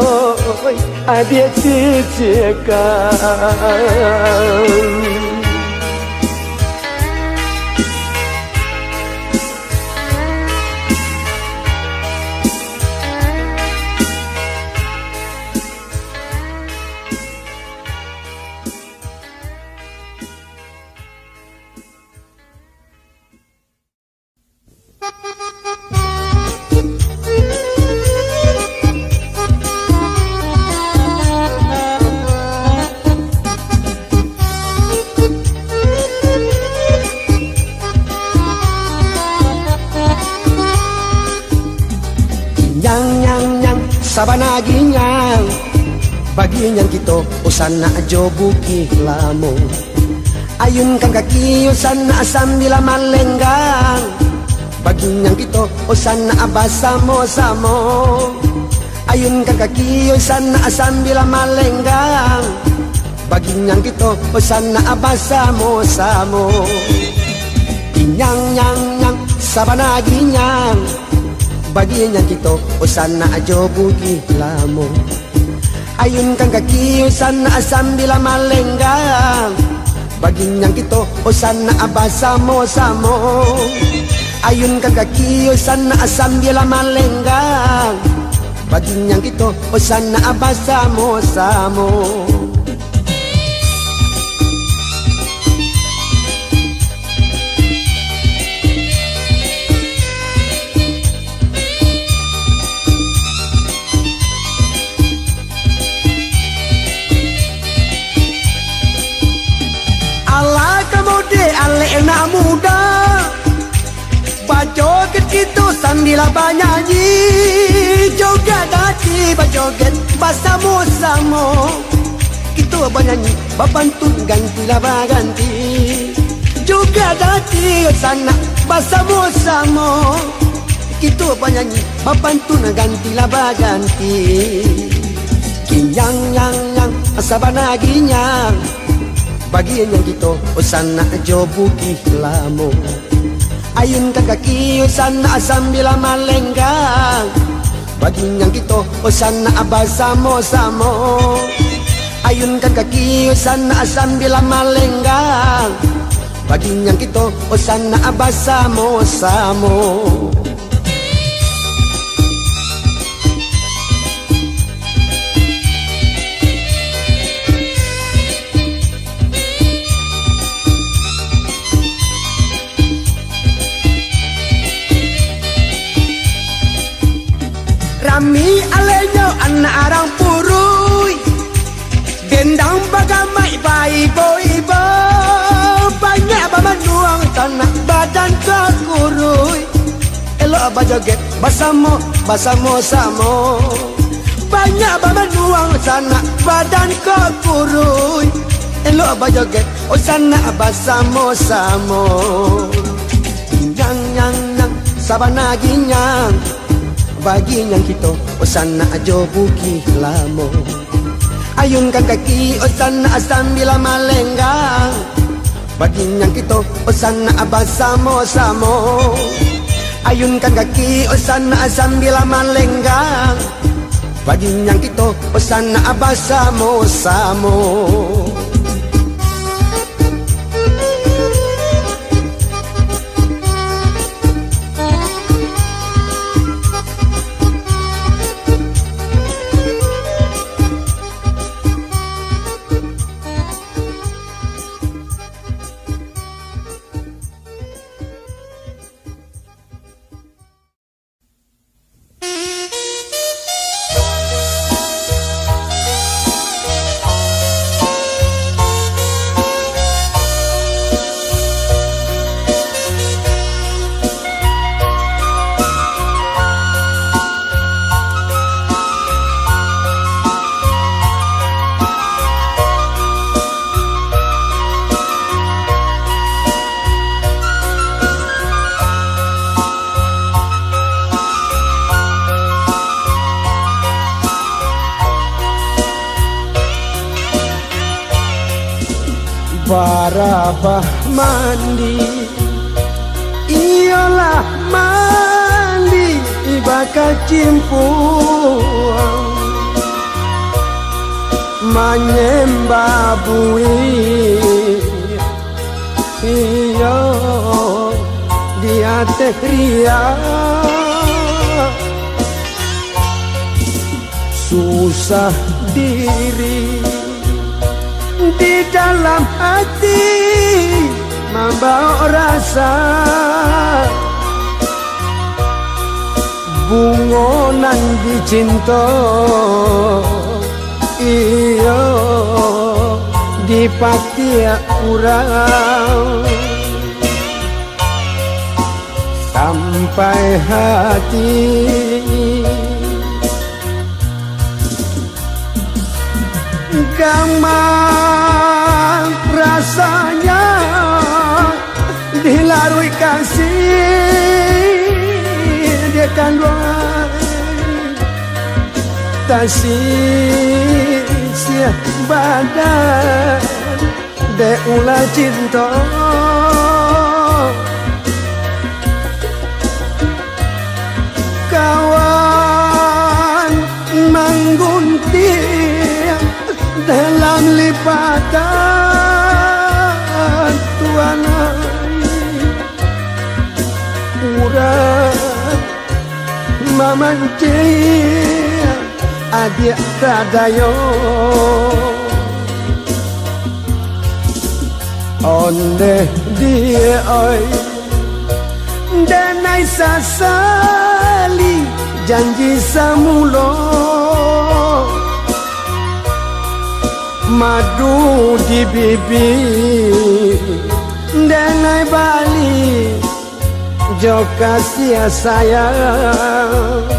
adie cicika Sabanaginyang baginyang kito usan na ajo buki lamo ayun kang kaki usan na asam bila malenggang baginyang kito usan na abasamo samo ayun kang kaki usan na asam bila malenggang baginyang kito usan na abasamo samo inyang nyang nyang sabanaginyang baginya kito usan na ajo bugi lamo ayun kang kaki usan na asam bila malenggang baginya kito usan na abasamo samo ayun kang kaki usan na asam bila malenggang baginya kito usan na abasamo samo anak muda bajoget gitu sambil nyanyi joget hati bajoget basamo-samo gitu nyanyi babantun ganti laba ganti joget hati sana basamo-samo gitu nyanyi babantun ganti laba ganti kinyang yang yang asabana ginyang bagian yang kito usan na ajo buki lamo ayun kang kaki usan na asam bila malenggang bagian yang kito usan na abasamo-samo ayun kang kaki usan na asam bila malenggang bagian yang kito usan na abasamo-samo Rami alenyo anak arang purui dendang bagamai ibo-ibo banyak bamanuang tanah badan kakurui elok bajoget basamo-samo banyak bamanuang tanah badan kakurui elok bajoget sana basamo-samo nyang sabanaginyang baginya kito usan na ajo buki lamo ayun kang kaki usan na asam bila malenggang baginya kito usan na abasamo-samo ayun kang kaki usan na asam bila malenggang baginya kito usan na abasamo-samo Barabah mandi iyo mandi bakal cimpuang menyembah bui iyo dia teh ria susah diri di dalam hati membawa rasa bungonan dicinta iyo dipatia urang sampai hati gampang rasanya dilarui kasih dia kan tak sia badan de ulah cinta kawan menggunting dalam lipatan tuana urat mamancing adik radayo onde dia oi denai sasali janji samulo madu di bibi denai bali jo kasih sayang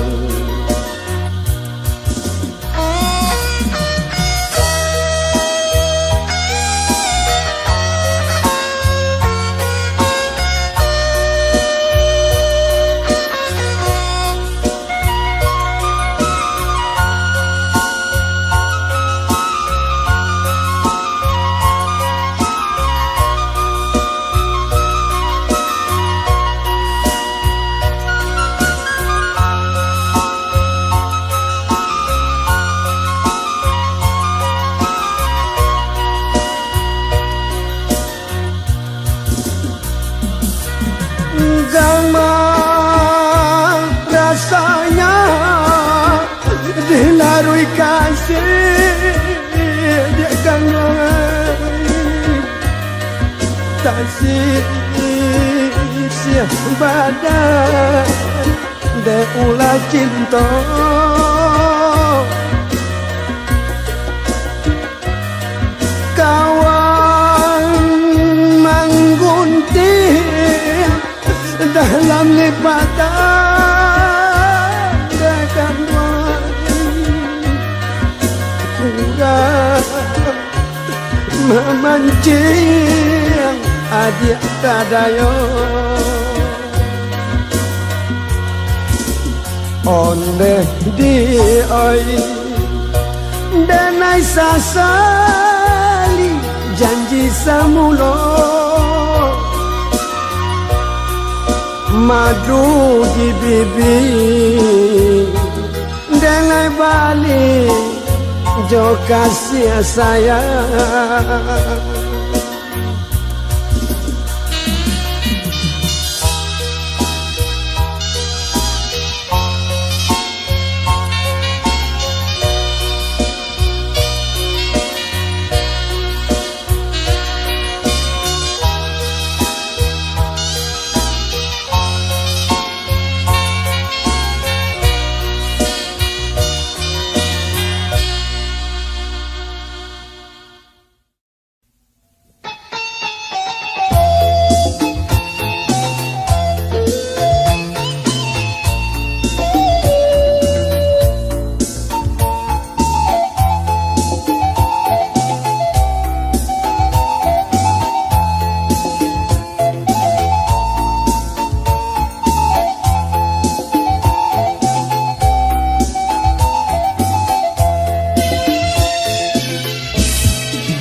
rasanya dilarui kasih dia kan tak sia badan de ulah cinta kawan menggunting dalam lipatan dekat urat memancing adik tadayo onde di oi denai sasali janji samulo madu di bibi denai bali jo kasih sayang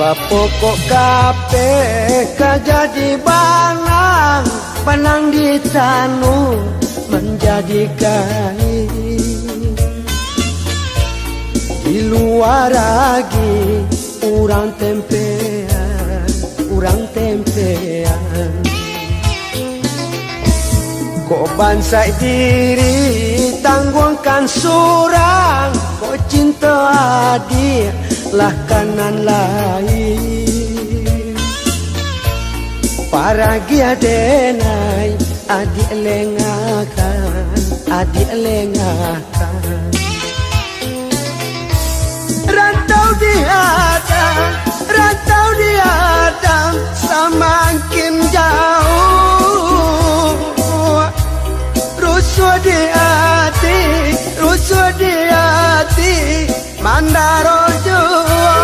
Bapokok kabeh kajadi banang Panang di tanah menjadi kain. Di luar lagi urang tempean, urang tempean. Kok bansai diri tangguhkan surang, kok cinta adik lah kanan lain. Para gia denai adik lengakan, adik lengakan. Rantau dihadang, rantau dihadang, semakin jauh. Rusuh di hati, rusuh di hati, mandaro jua.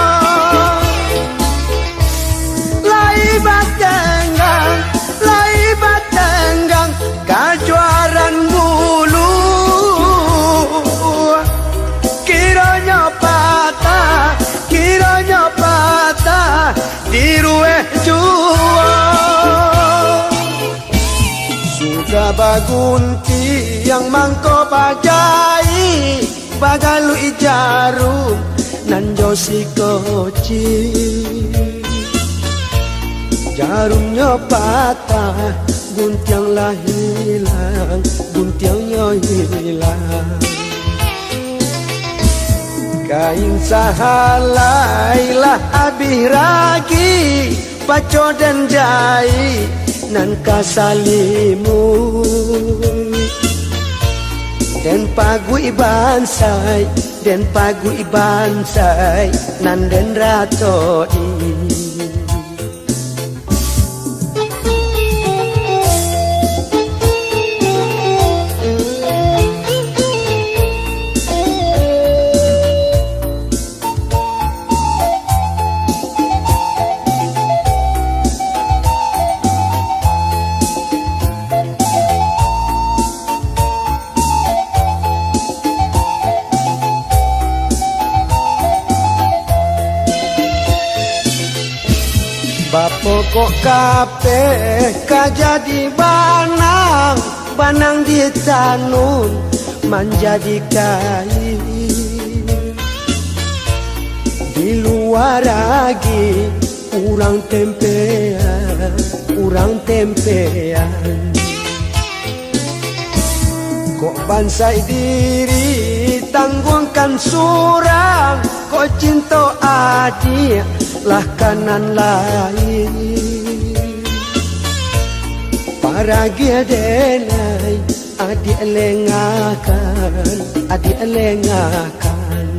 Lai batenggang, lai batenggang, kajuaran bulu. Kiranya patah, dirueh jua. Sudah bagunti yang mangko bajai, bagalui jarum nan josi koci. Jarumnya patah, guntianglah hilang, guntiangnya hilang. Kain sahalailah abih ragi, paco dan jai nan kasalimu. Den pagui bansai, den pagui bansai, nan den ratoi. Bapokok kape kajadi banang, banang di tanun menjadi kain. Di luar lagi urang tempean, urang tempean. Kok bansai diri tangguhkan surang, kok cinta adik lah kanan lain. Para gia denai adik lengakan, adik lengakan.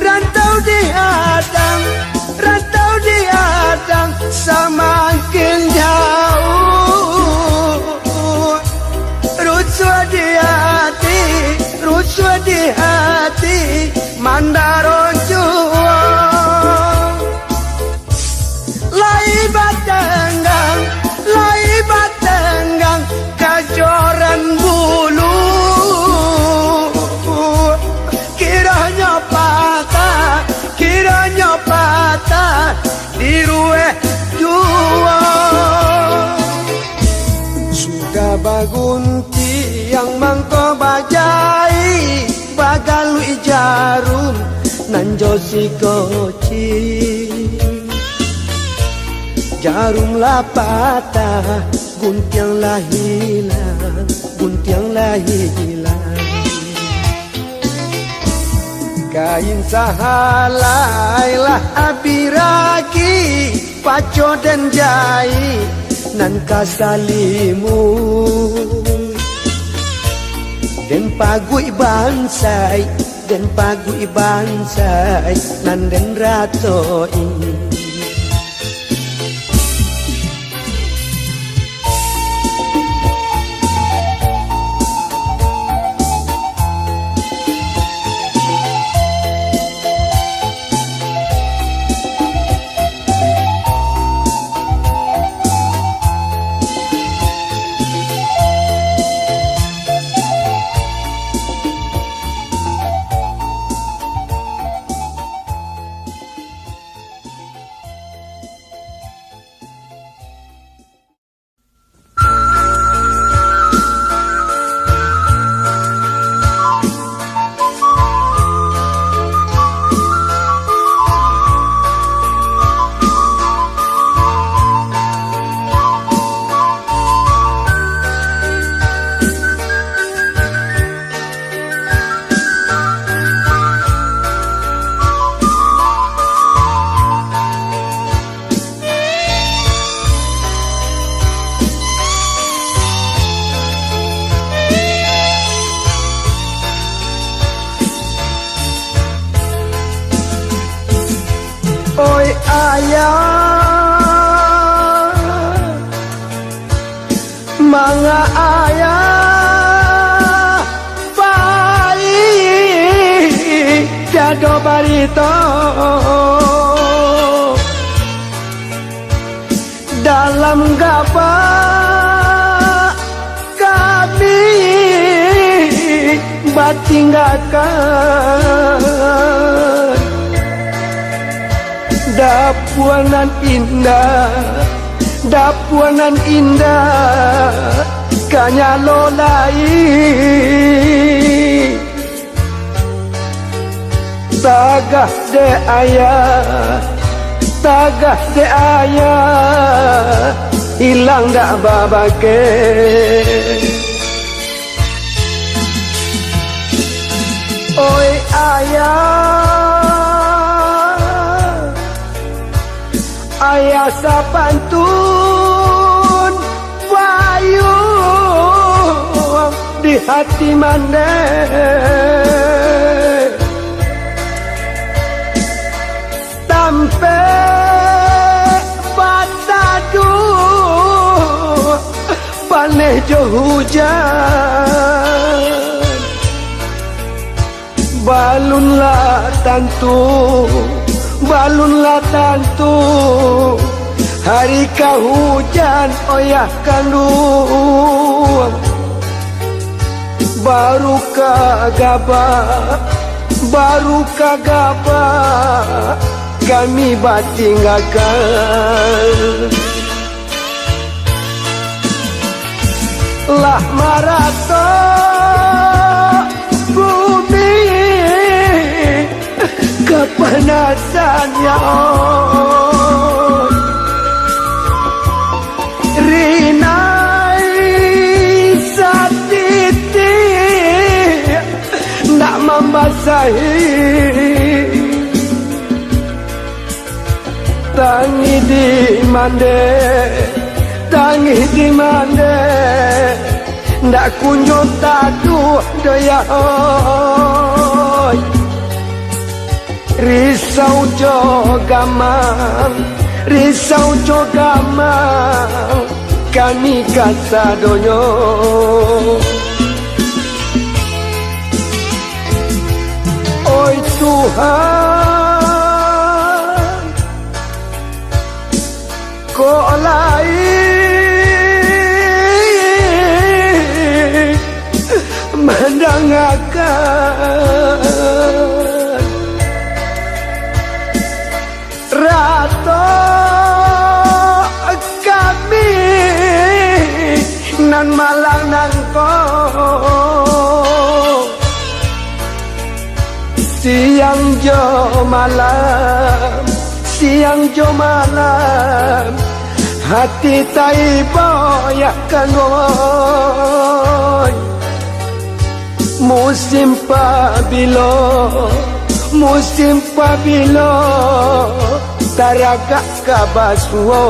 Rantau dihadang, rantau dihadang, semakin jauh. Rusuh di hati, rusuh di hati, mandaro jua. Lai batenggang, lai batenggang, kajoran bulu. Kiranya patah, dirueh jua. Sudah bagunti yang mangko bajai, bagalui jarum nan josi koci. Jarum lah patah, guntiang lah hilang, guntiang lah hilang. Kain sahalailah abiragi, paco dan jai nan kasalimu. Den pagui bansai, den pagui bansai, nan den ratoi. ayah manga ayah baik jado barito dalam gabah kami batinggakan dapuanan indah kanyalolai tagah de ayah hilang dak babake oi ayah sapantun payu di hati mande tampe patadu paneh jo hujan balunlah tantu hari kah hujan oyah kandung baru kagabah kami batinggakan lah marato bumi kepanasan ya oh rinai satiti nak membasahi tangi di mande ndak kunjung tadu doya oi risau jogamang kami kasadonyo oi Tuhan kok lain mendengarkan rato kami nan malang nangko siang jo malam hati taibo ya kanoi musim pabilo taragak kabaswo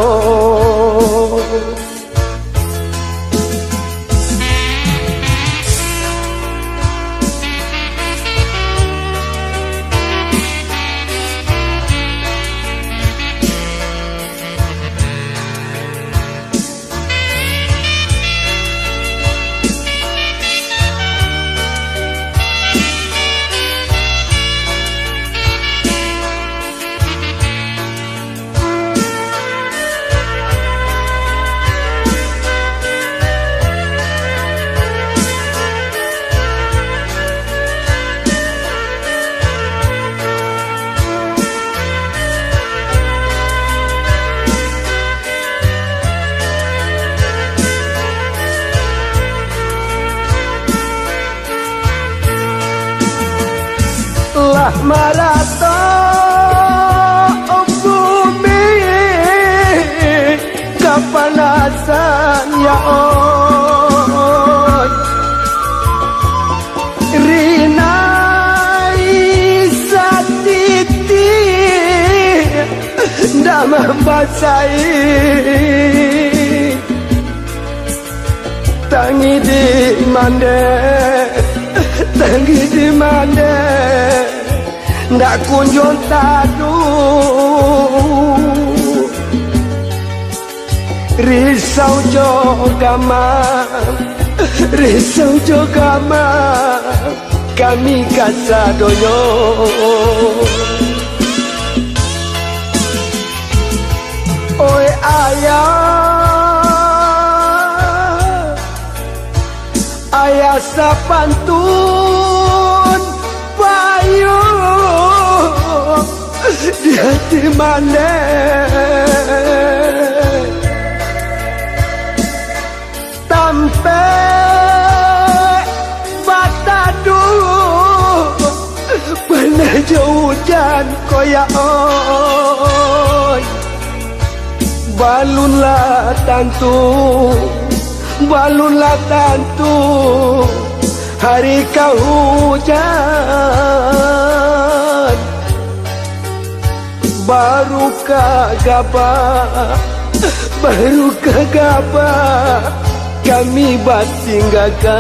marato bumi kepanasan ya oi rinai satiti ndak membasahi tangi di mande ndak kunjung tadu risau jogama, risau jogama, kami kasadonyo. Oi ayah, ayah sapantun payu dia di mana? Tampe batadu pernah hujan koyak oi. Balunlah tantu, balunlah tantu, hari kau hujan. Baru kagabah, baru kagabah, kami batinggakan.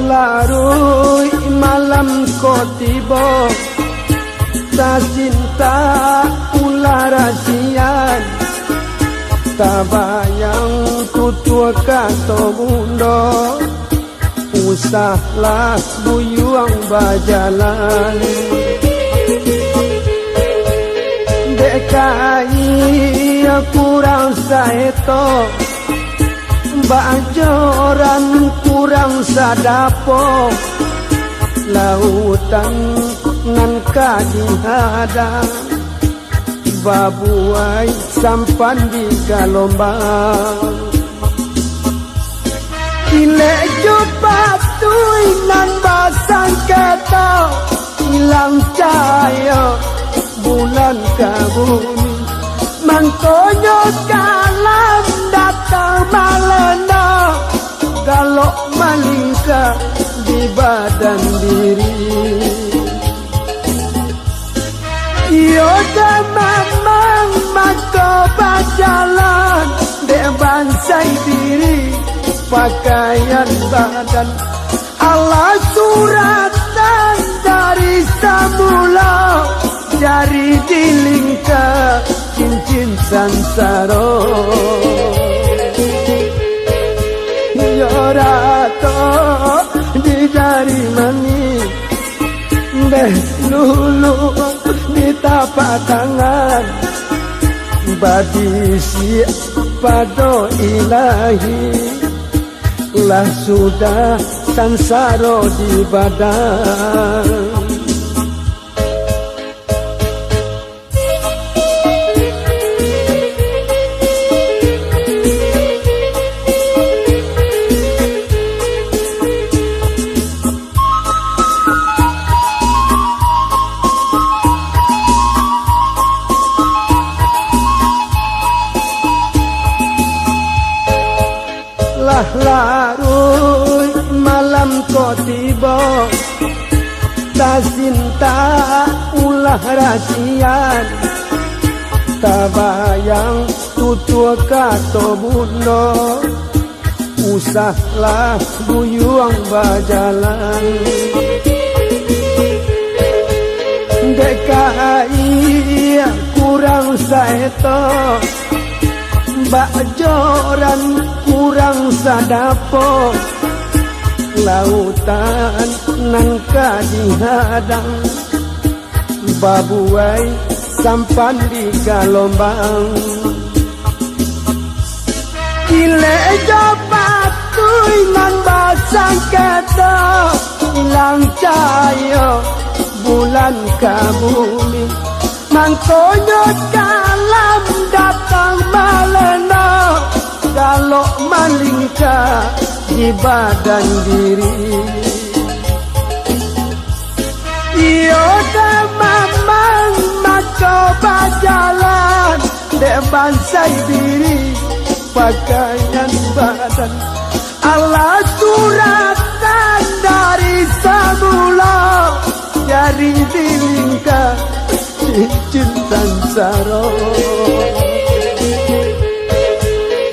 Larui malam kau tiba, tak cinta ular rasian, tak bayang tutua kata bunda, usahlah buyuang berjalan. Dekai kurang saeto, bajoran kurang sadapo, lautan nan kadihada, babuai sampan di galombang. Ilek jupat tui nan basang kata, hilang cahaya bulan kabuni, mangkonyo kalam datang malena, galok malingka di badan diri. Yo mamang mako berjalan, dek bansai diri, pakaian badan, ala suratan dari semula, jari dilingka cincin sansaro. Yorato di jari mani, deh lulu di tapak tangan, badi siapa ilahi, lah sudah sansaro di badan. Larui malam kau tiba, tak cinta ulah rasian, tak bayang tutua kata bunda, usahlah buyuang berjalan. Dekai kurang saeto, bak joran kurang sadapo, lautan nan kadihadang, babuai sampan di kalombang. Ile jopat tui nan basang keto, ilang cayo bulan ka bumi, mangkonyot kalam datang malena, kalau maling ka di badan diri. Iyo dah mamang mencoba jalan, dek bansai diri pakaian badan, ala suratan dari semula, jari dilingka cincin saro.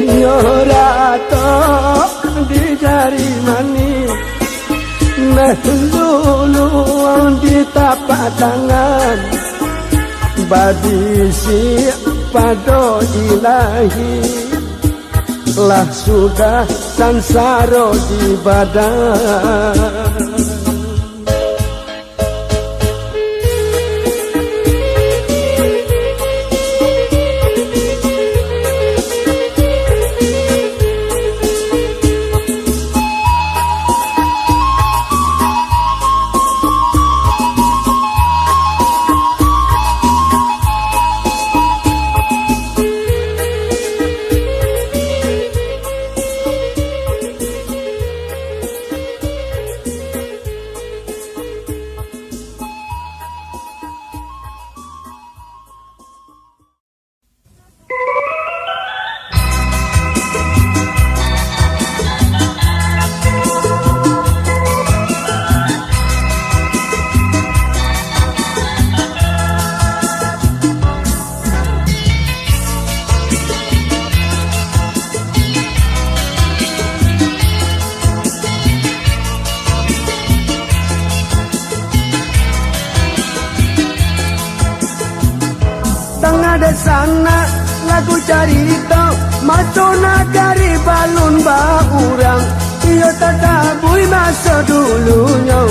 Nyorato di jari manis, meh lulu di tapak tangan, badisi pado ilahi, lah sudah sansaro di badan. Sana lagu carita masuk nagari balun baurang, iyo tatabui masa dulunya,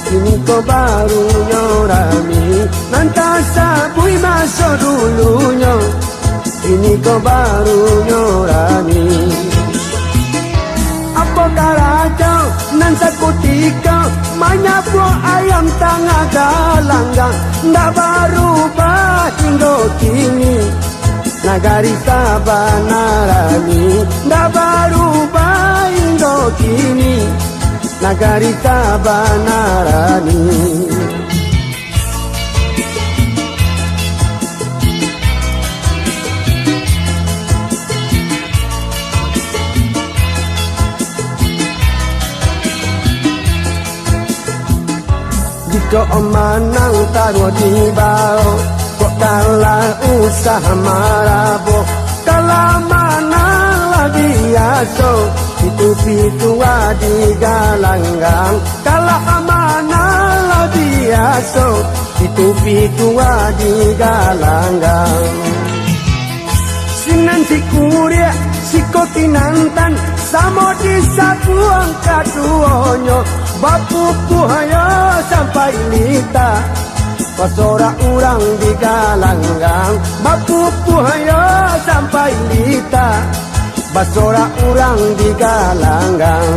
kini kau baru nyorami, nanti sabui masa dulunya, kini kau baru nyorami. Apakah raja nan sakutika menyapu ayam tangga galanggang, ndak berubah hingga kini, nagari Tabanarani, ndak berubah hingga kini, nagari Tabanarani. Jika manang taruh di bawah, kok kalah usaha marabo, kalah mana lagi aso, pitu-pitu di galanggang, kalah mana lagi aso, pitu-pitu di galanggang. Sinan si kuria, si kotinantan, samo di sabuang kaduonyo, bapuku hayo sampai lita, pasora urang di galanggang, bapuku hayo sampai lita, pasora urang di galanggang.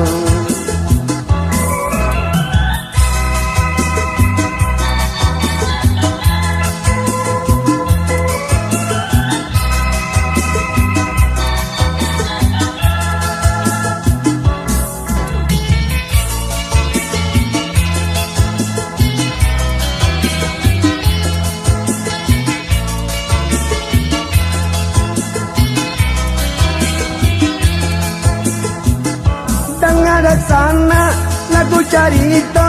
Sana lagu carita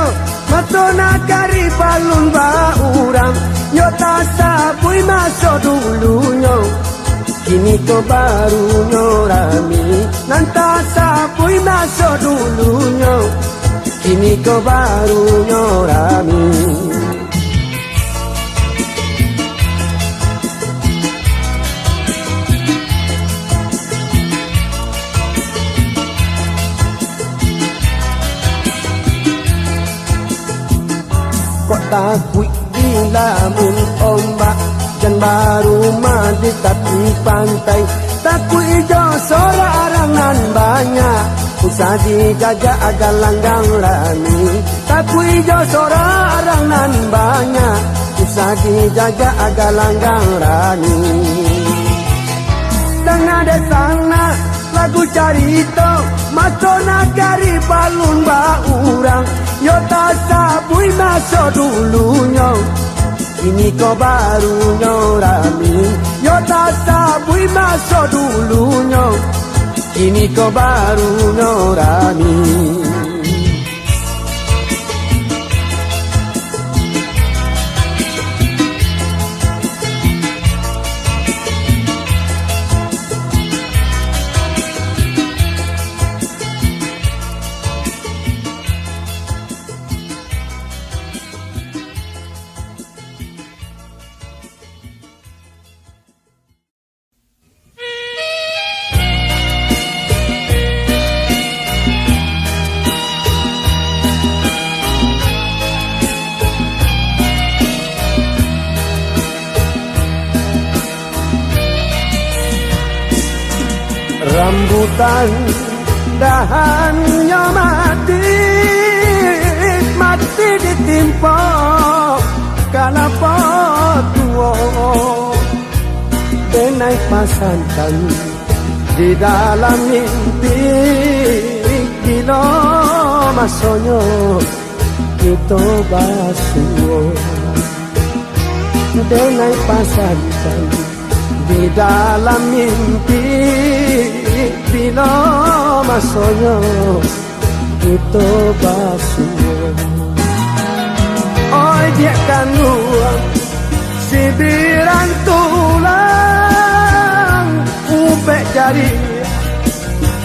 matona kari balun baurang, nyota sabui masuk dulunya, kini kau baru nyorami, nanti sabui masuk dulunya, kini kau baru nyorami. takut dilamun ombak dan baru mati tepi pantai. Takut hijau sorangan banyak usah dijajak agar langgang lami. Takut hijau sorangan banyak usah dijajak agar langgang lami. Tengah desana lagu carito masuk nagari balun baurang. Yo tak sabui masuk dulunya ini kau baru nyorami. Yo tak sabui masuk dulunya ini kau baru nyorami. Rambutan dahannya mati, mati ditimpa kalapa tua. Denai pasankan di dalam mimpi, kilo masonyo kita basuh. Denai pasankan di dalam mimpi, bila masanya kita basuh. Oi dia kan luang sibiran tulang upek jari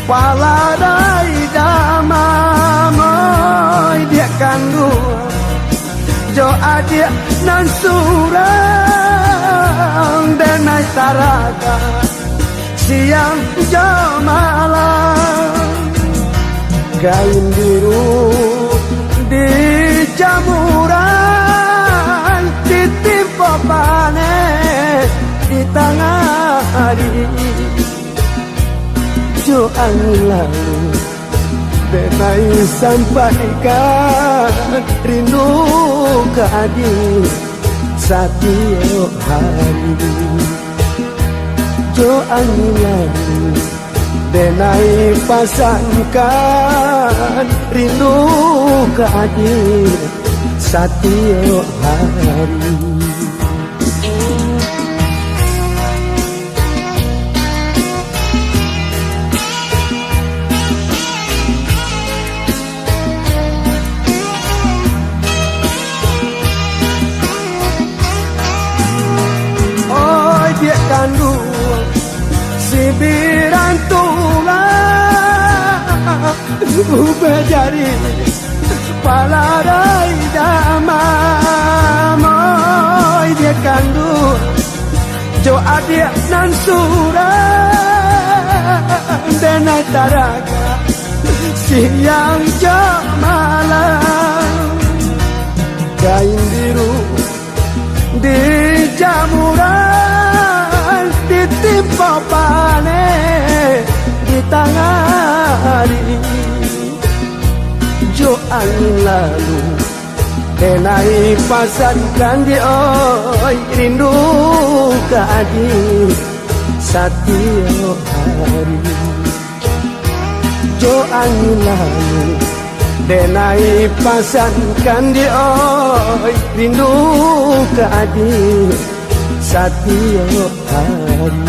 pala dai damam. Oi dia kan luang jo adik nan surang denai taraga siang jam malam. Kain biru di jamuran ditimpa panen di tengah hari. Jo angin lalu denai sampaikan rindu ke adik setiap hari. Jo angin lalu denai pasangkan rindu ke adik setiap hari. Oh dia kandung sibiran tulang ubah jari pala dai damam. Oi dia kandung jo adik nan surang denai taraga siang jam malam. Kain biru di jamuran ditimpa panen di tengah hari. Jo angin lalu denai pasangkan di oi rindu ke adik setiap hari. Jo angin lalu denai pasangkan di oi rindu ke adik setiap hari.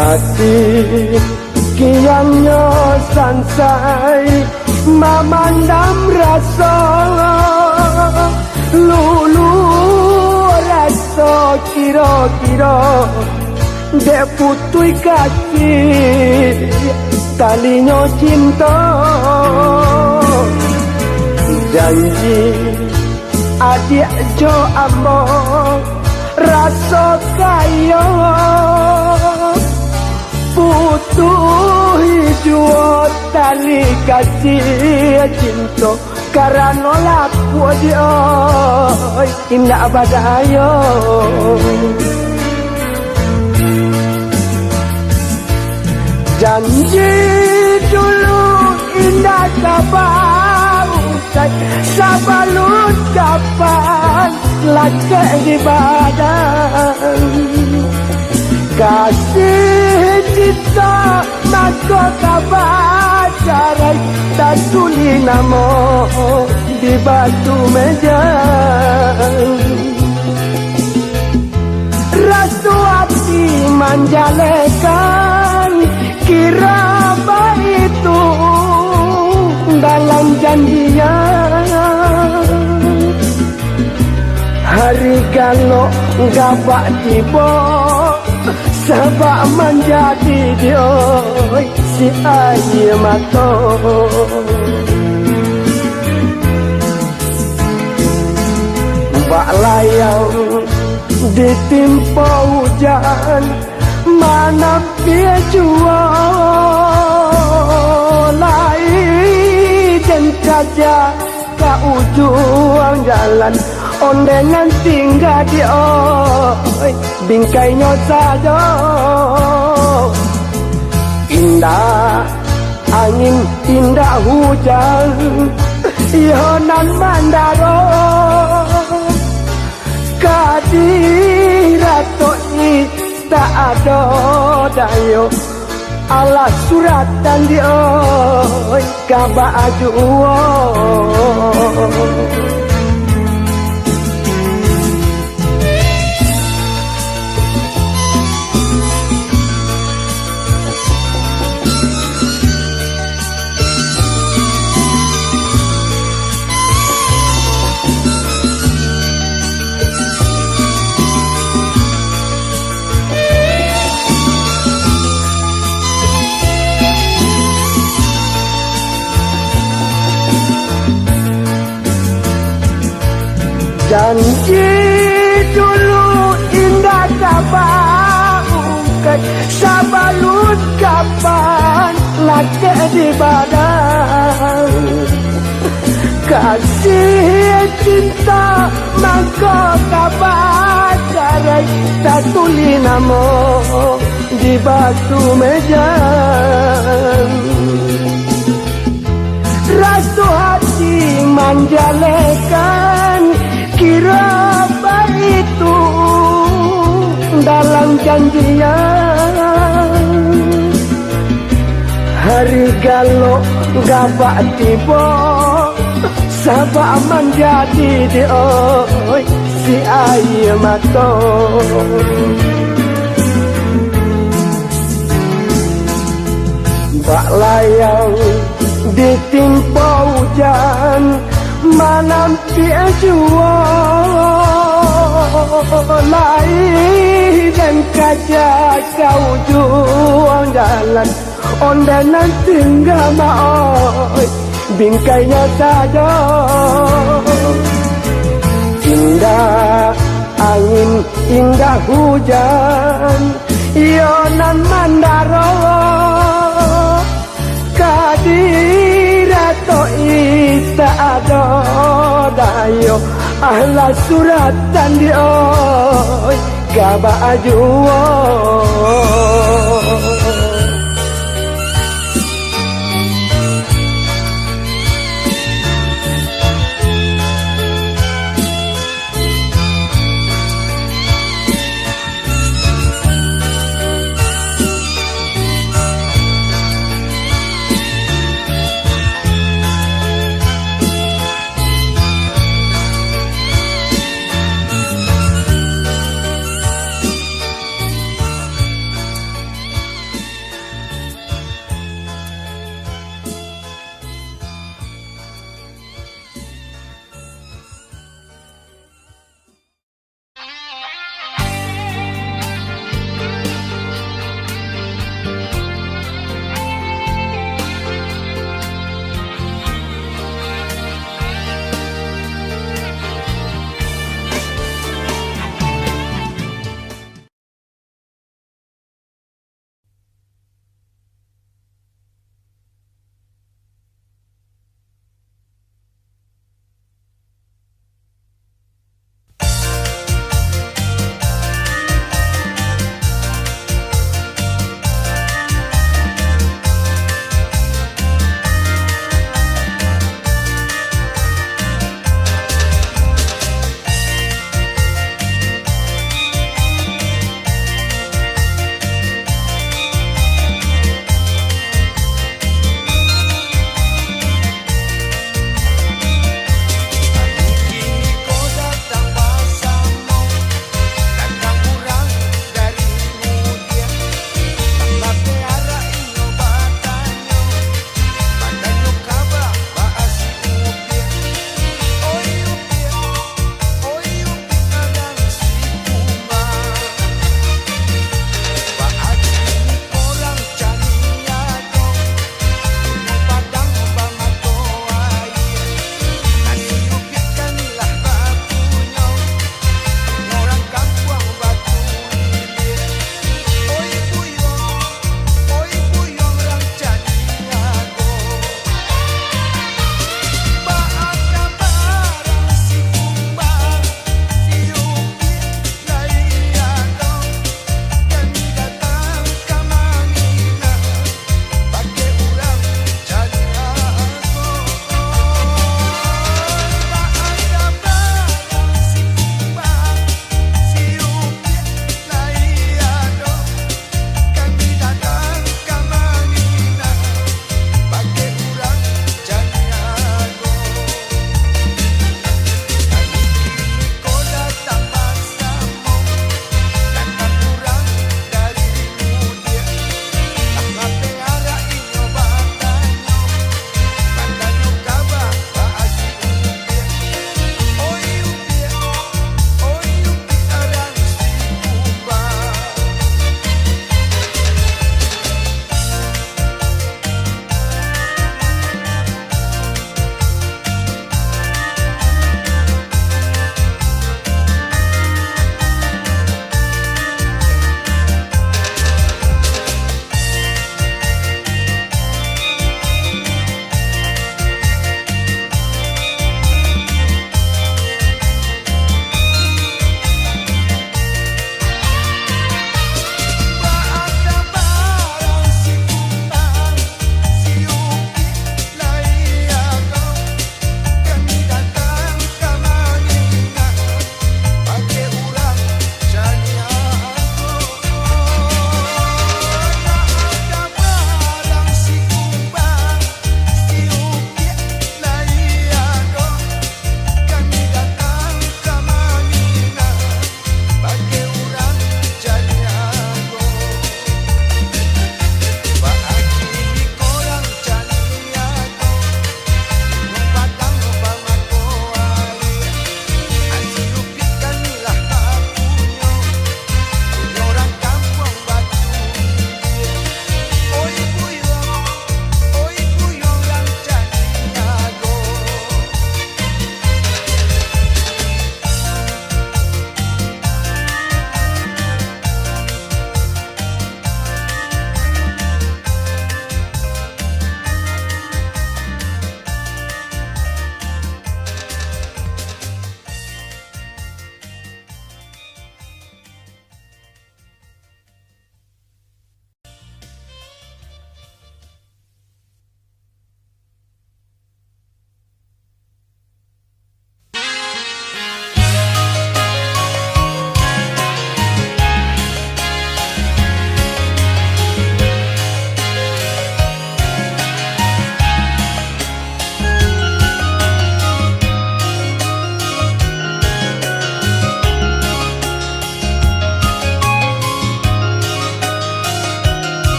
hati kiannya sansai memandam rasa lulu rasa kira-kira dek putui kaki talinya cinta janji adik jo amo rasa kaya putuh hijau tali kasih cinta karena laku dia indah badaya janji dulu indah kapan sabalut kapan laki di badan kasih cinta maka kabar carai tak tulis nama di batu meja rasu hati menjalekan kira itu dalam janjinya hari kalau gabak tiba sebab menjadi dia si air mata bak layang ditimpa hujan mana dia jual lain dan kaja ke ujung jalan ondengan tinggal di bingkainya saja indah angin indah hujan yonan mandaro kadiratoi tak ada dayo ala suratan dia kabak ajuo janji dulu indah kapan sabalut kapan laki di badan kasih cinta maka kabar carai tak tulis nama di batu meja rasu hati menjalekan kira itu dalam janjinya hari kalau gabak tiba sabak menjadi dia si air mata bak layang ditimpa hujan malam dia jual lain dan kaca kau jual jalan ondenan tinggal mau bingkainya saja indah angin indah hujan yonan mandaro kadiratoi tak ada dayo ahla suratan dia kabak ajuo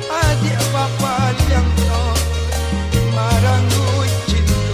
Adik bapa liang no marang cinta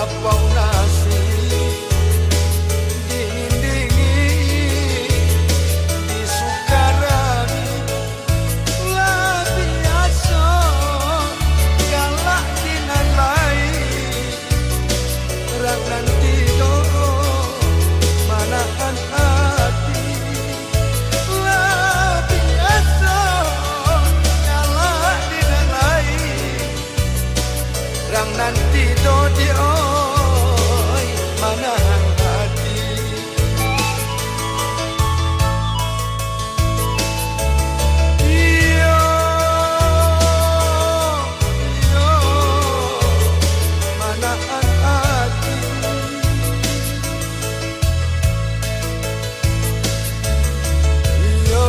lampau nasi dingin-dingin di Sukarami lah biasa galak dinan lain rang nanti do manahan hati lah biasa galak dinan lain rang nanti do di oi manahan hati iyo iyo manahan hati iyo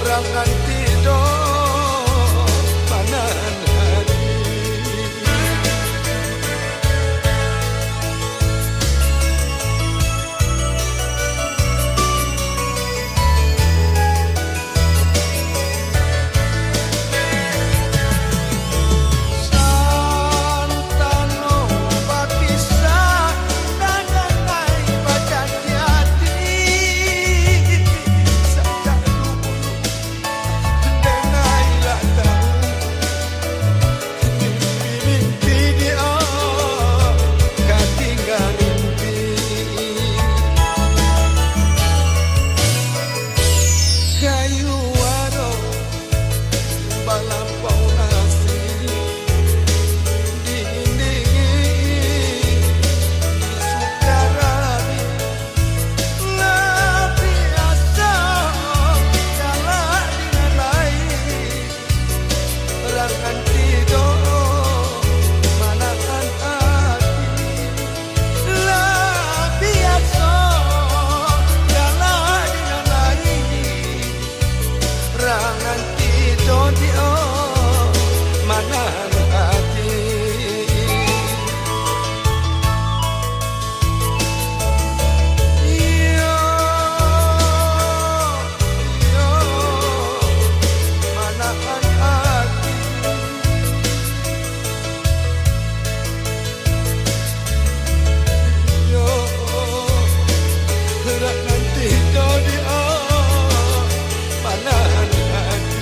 rang nanti do manahan hati Santano bapisa dananai baca hati sejak dulu denai lah tahu mimpi dia ketinggal mimpi kayu waro balampau nasi dingin-dingin di Sukarami lah biasa galak dinan lain rang nanti do manahan hati lah biasa galak dinan lain rang nanti do di manahan hati iyo iyo manahan hati iyo rang nanti do di manahan hati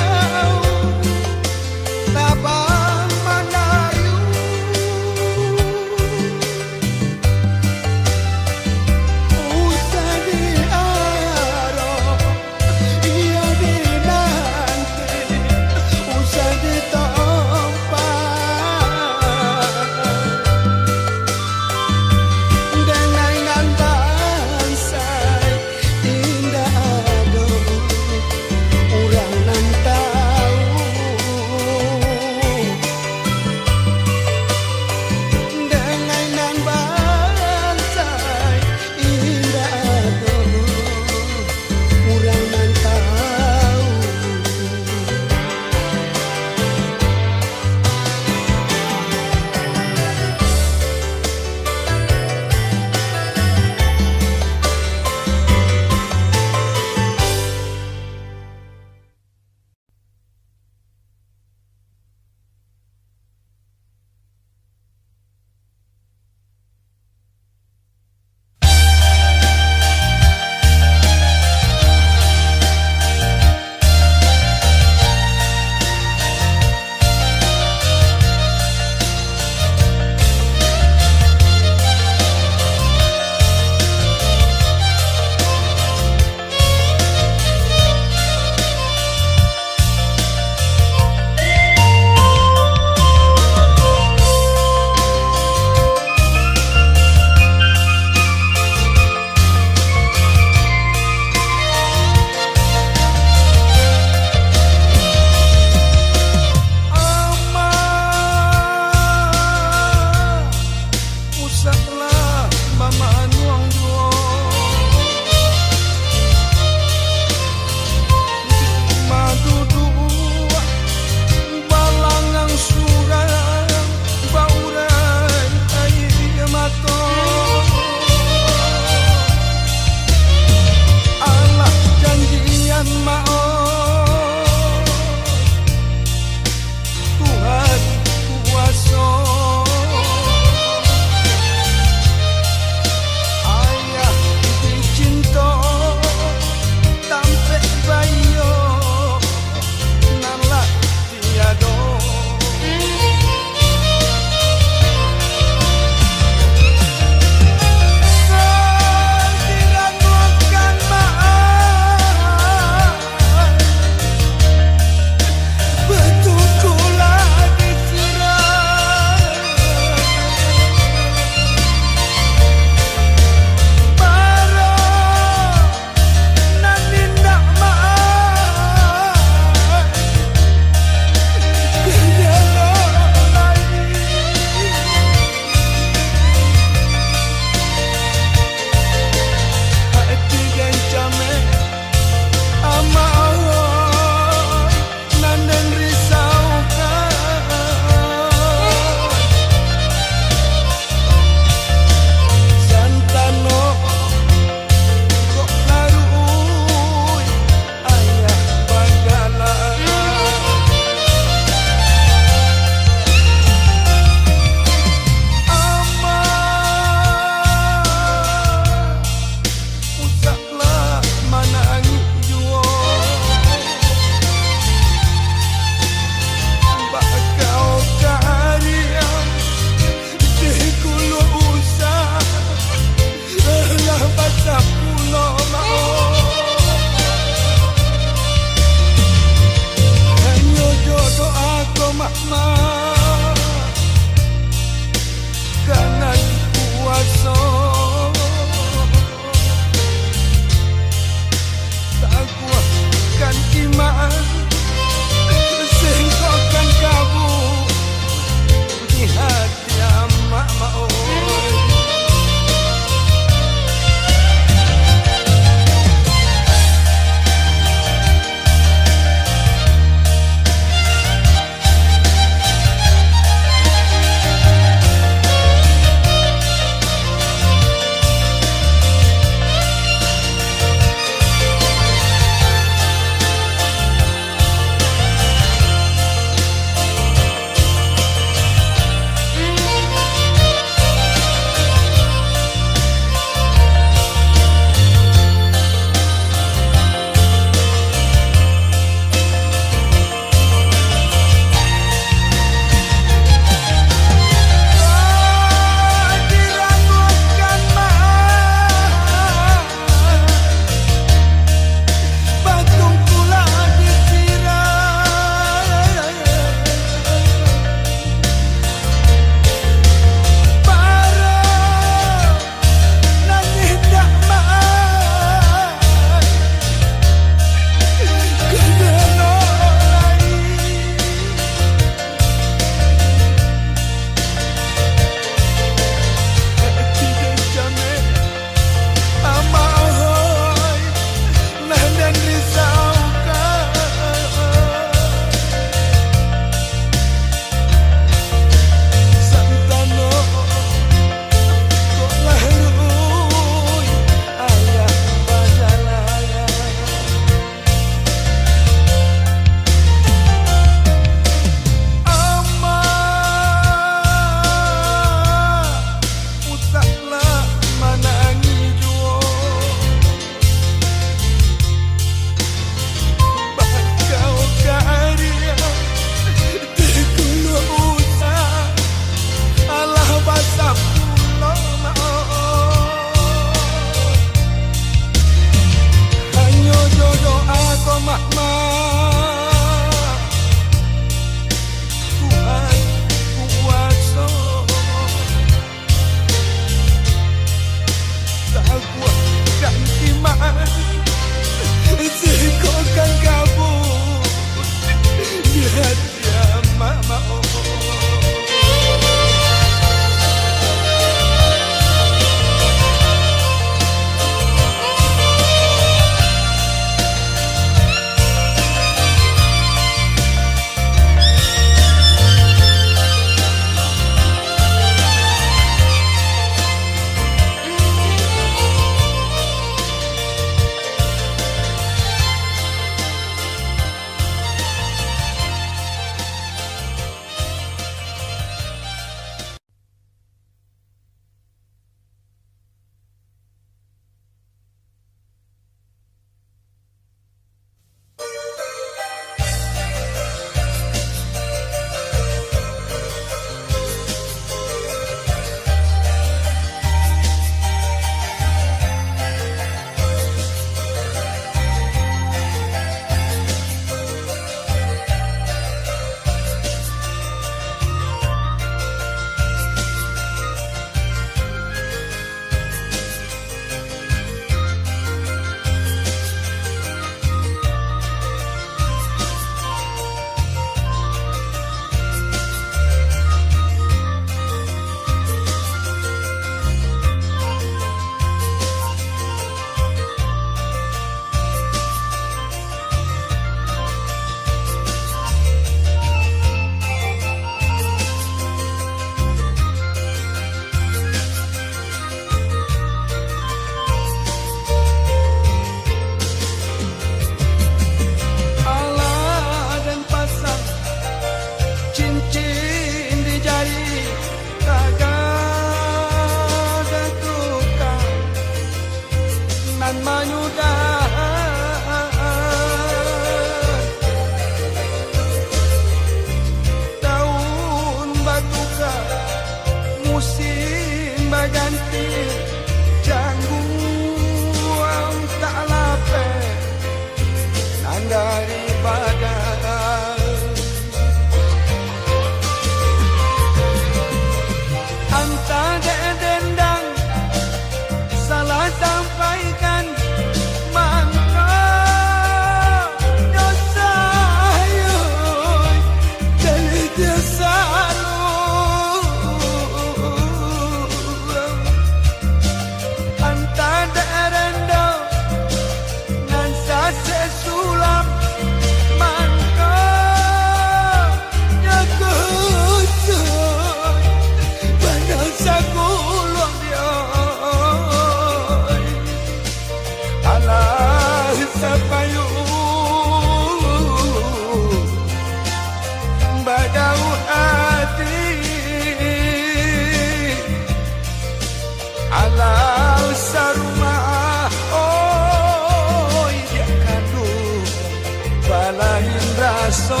balain rasa.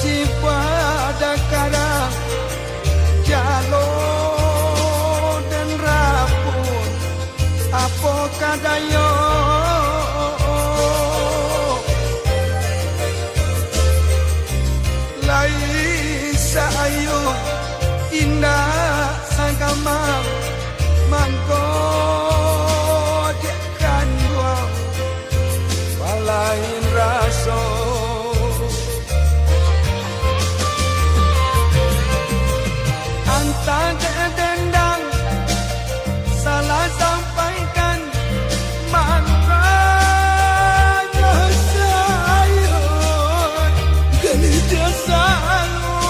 Si pada kadang jalo dan rapun apa kadayo lai sayo indah agama mangko jekan dua balain rasa. Tak dendang salah sampaikan maknanya saya gelisah selalu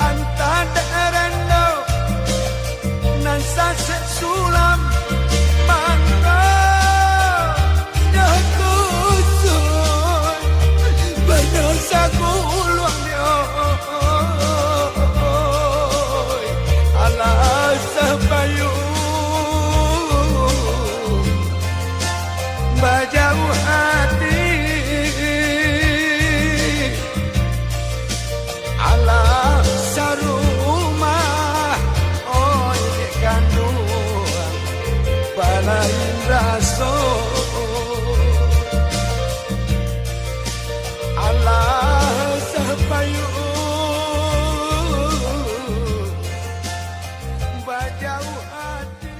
antara derendo nan saset sulam maknanya kusut benar saku bajau hati ala sarumah oh kandung balain rasa ala sapayu bajau hati.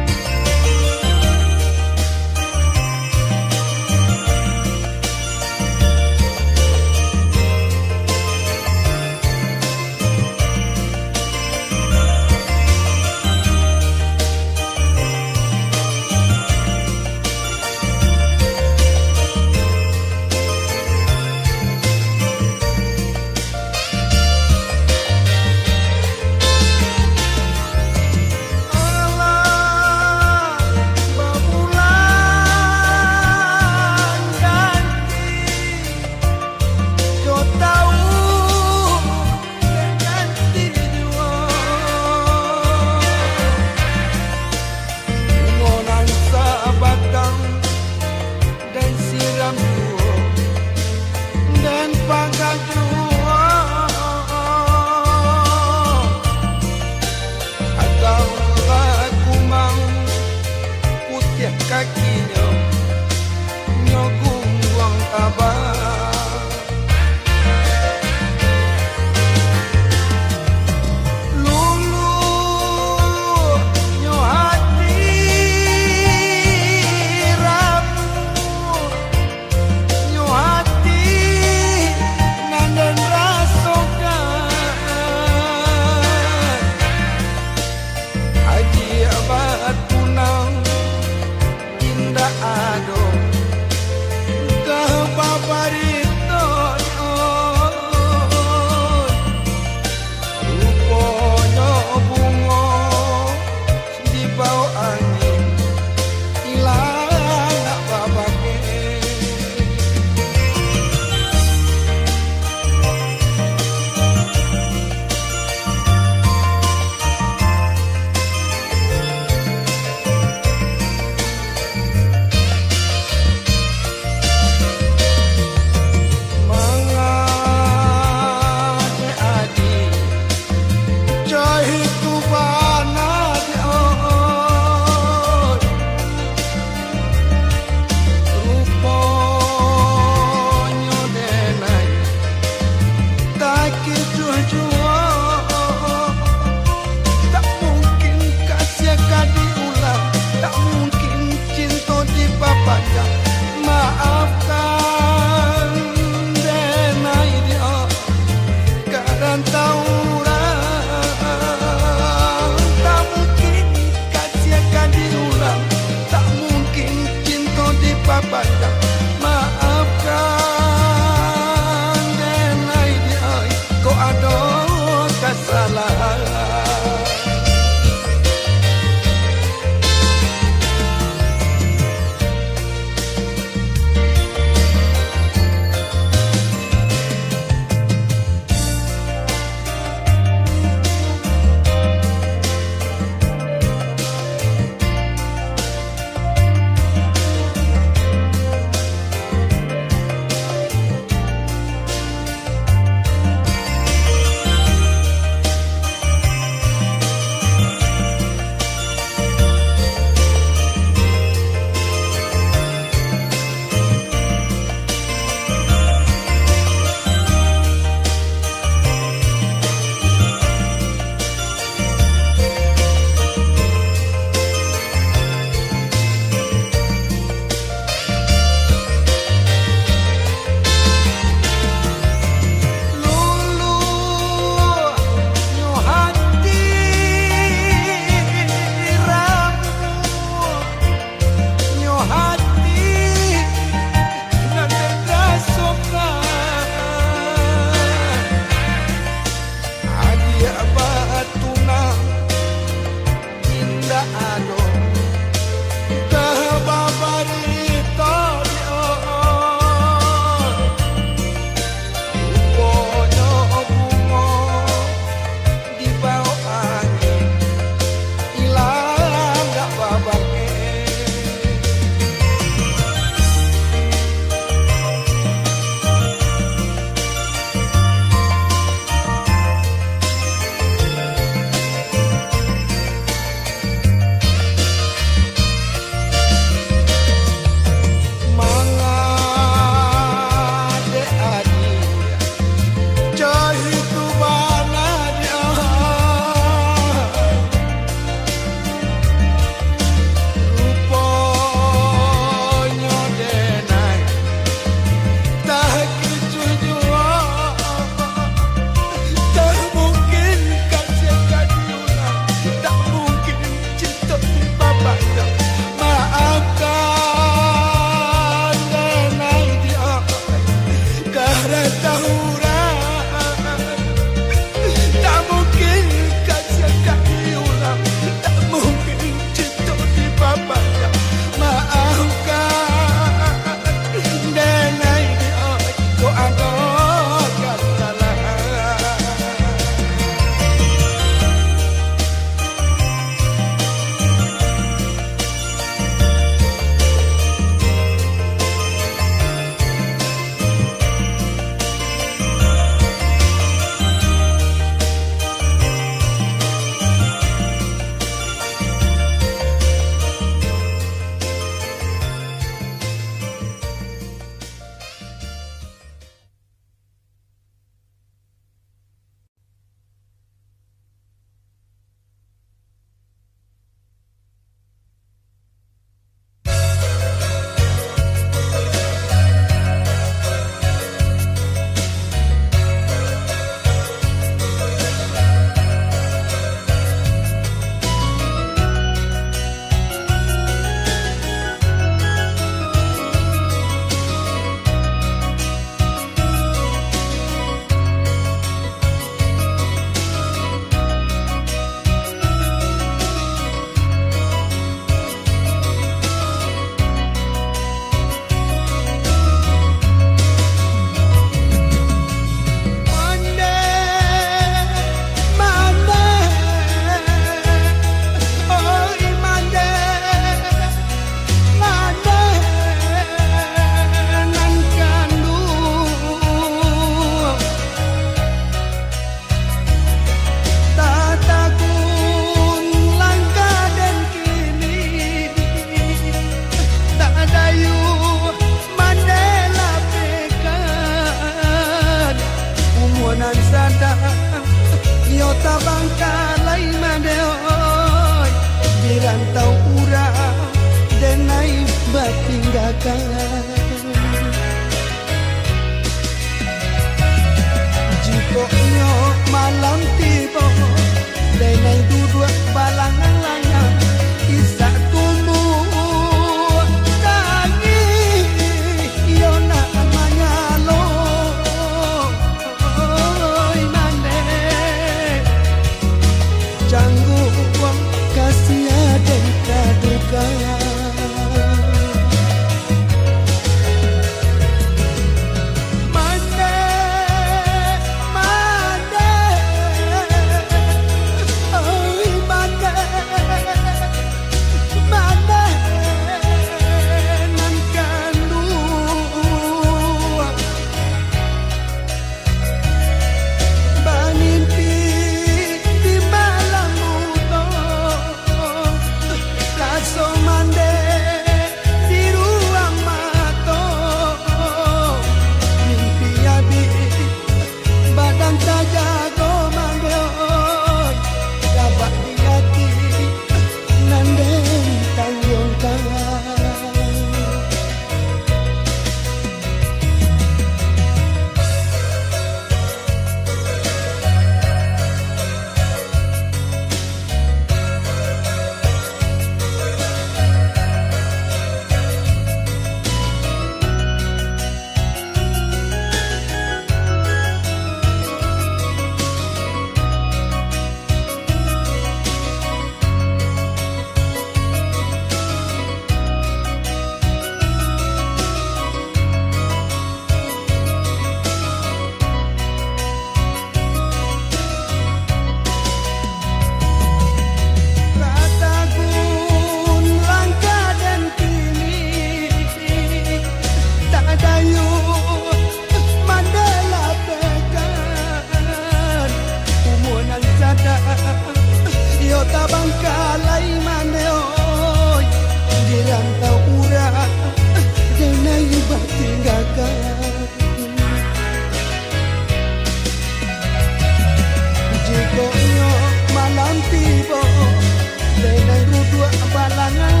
balangan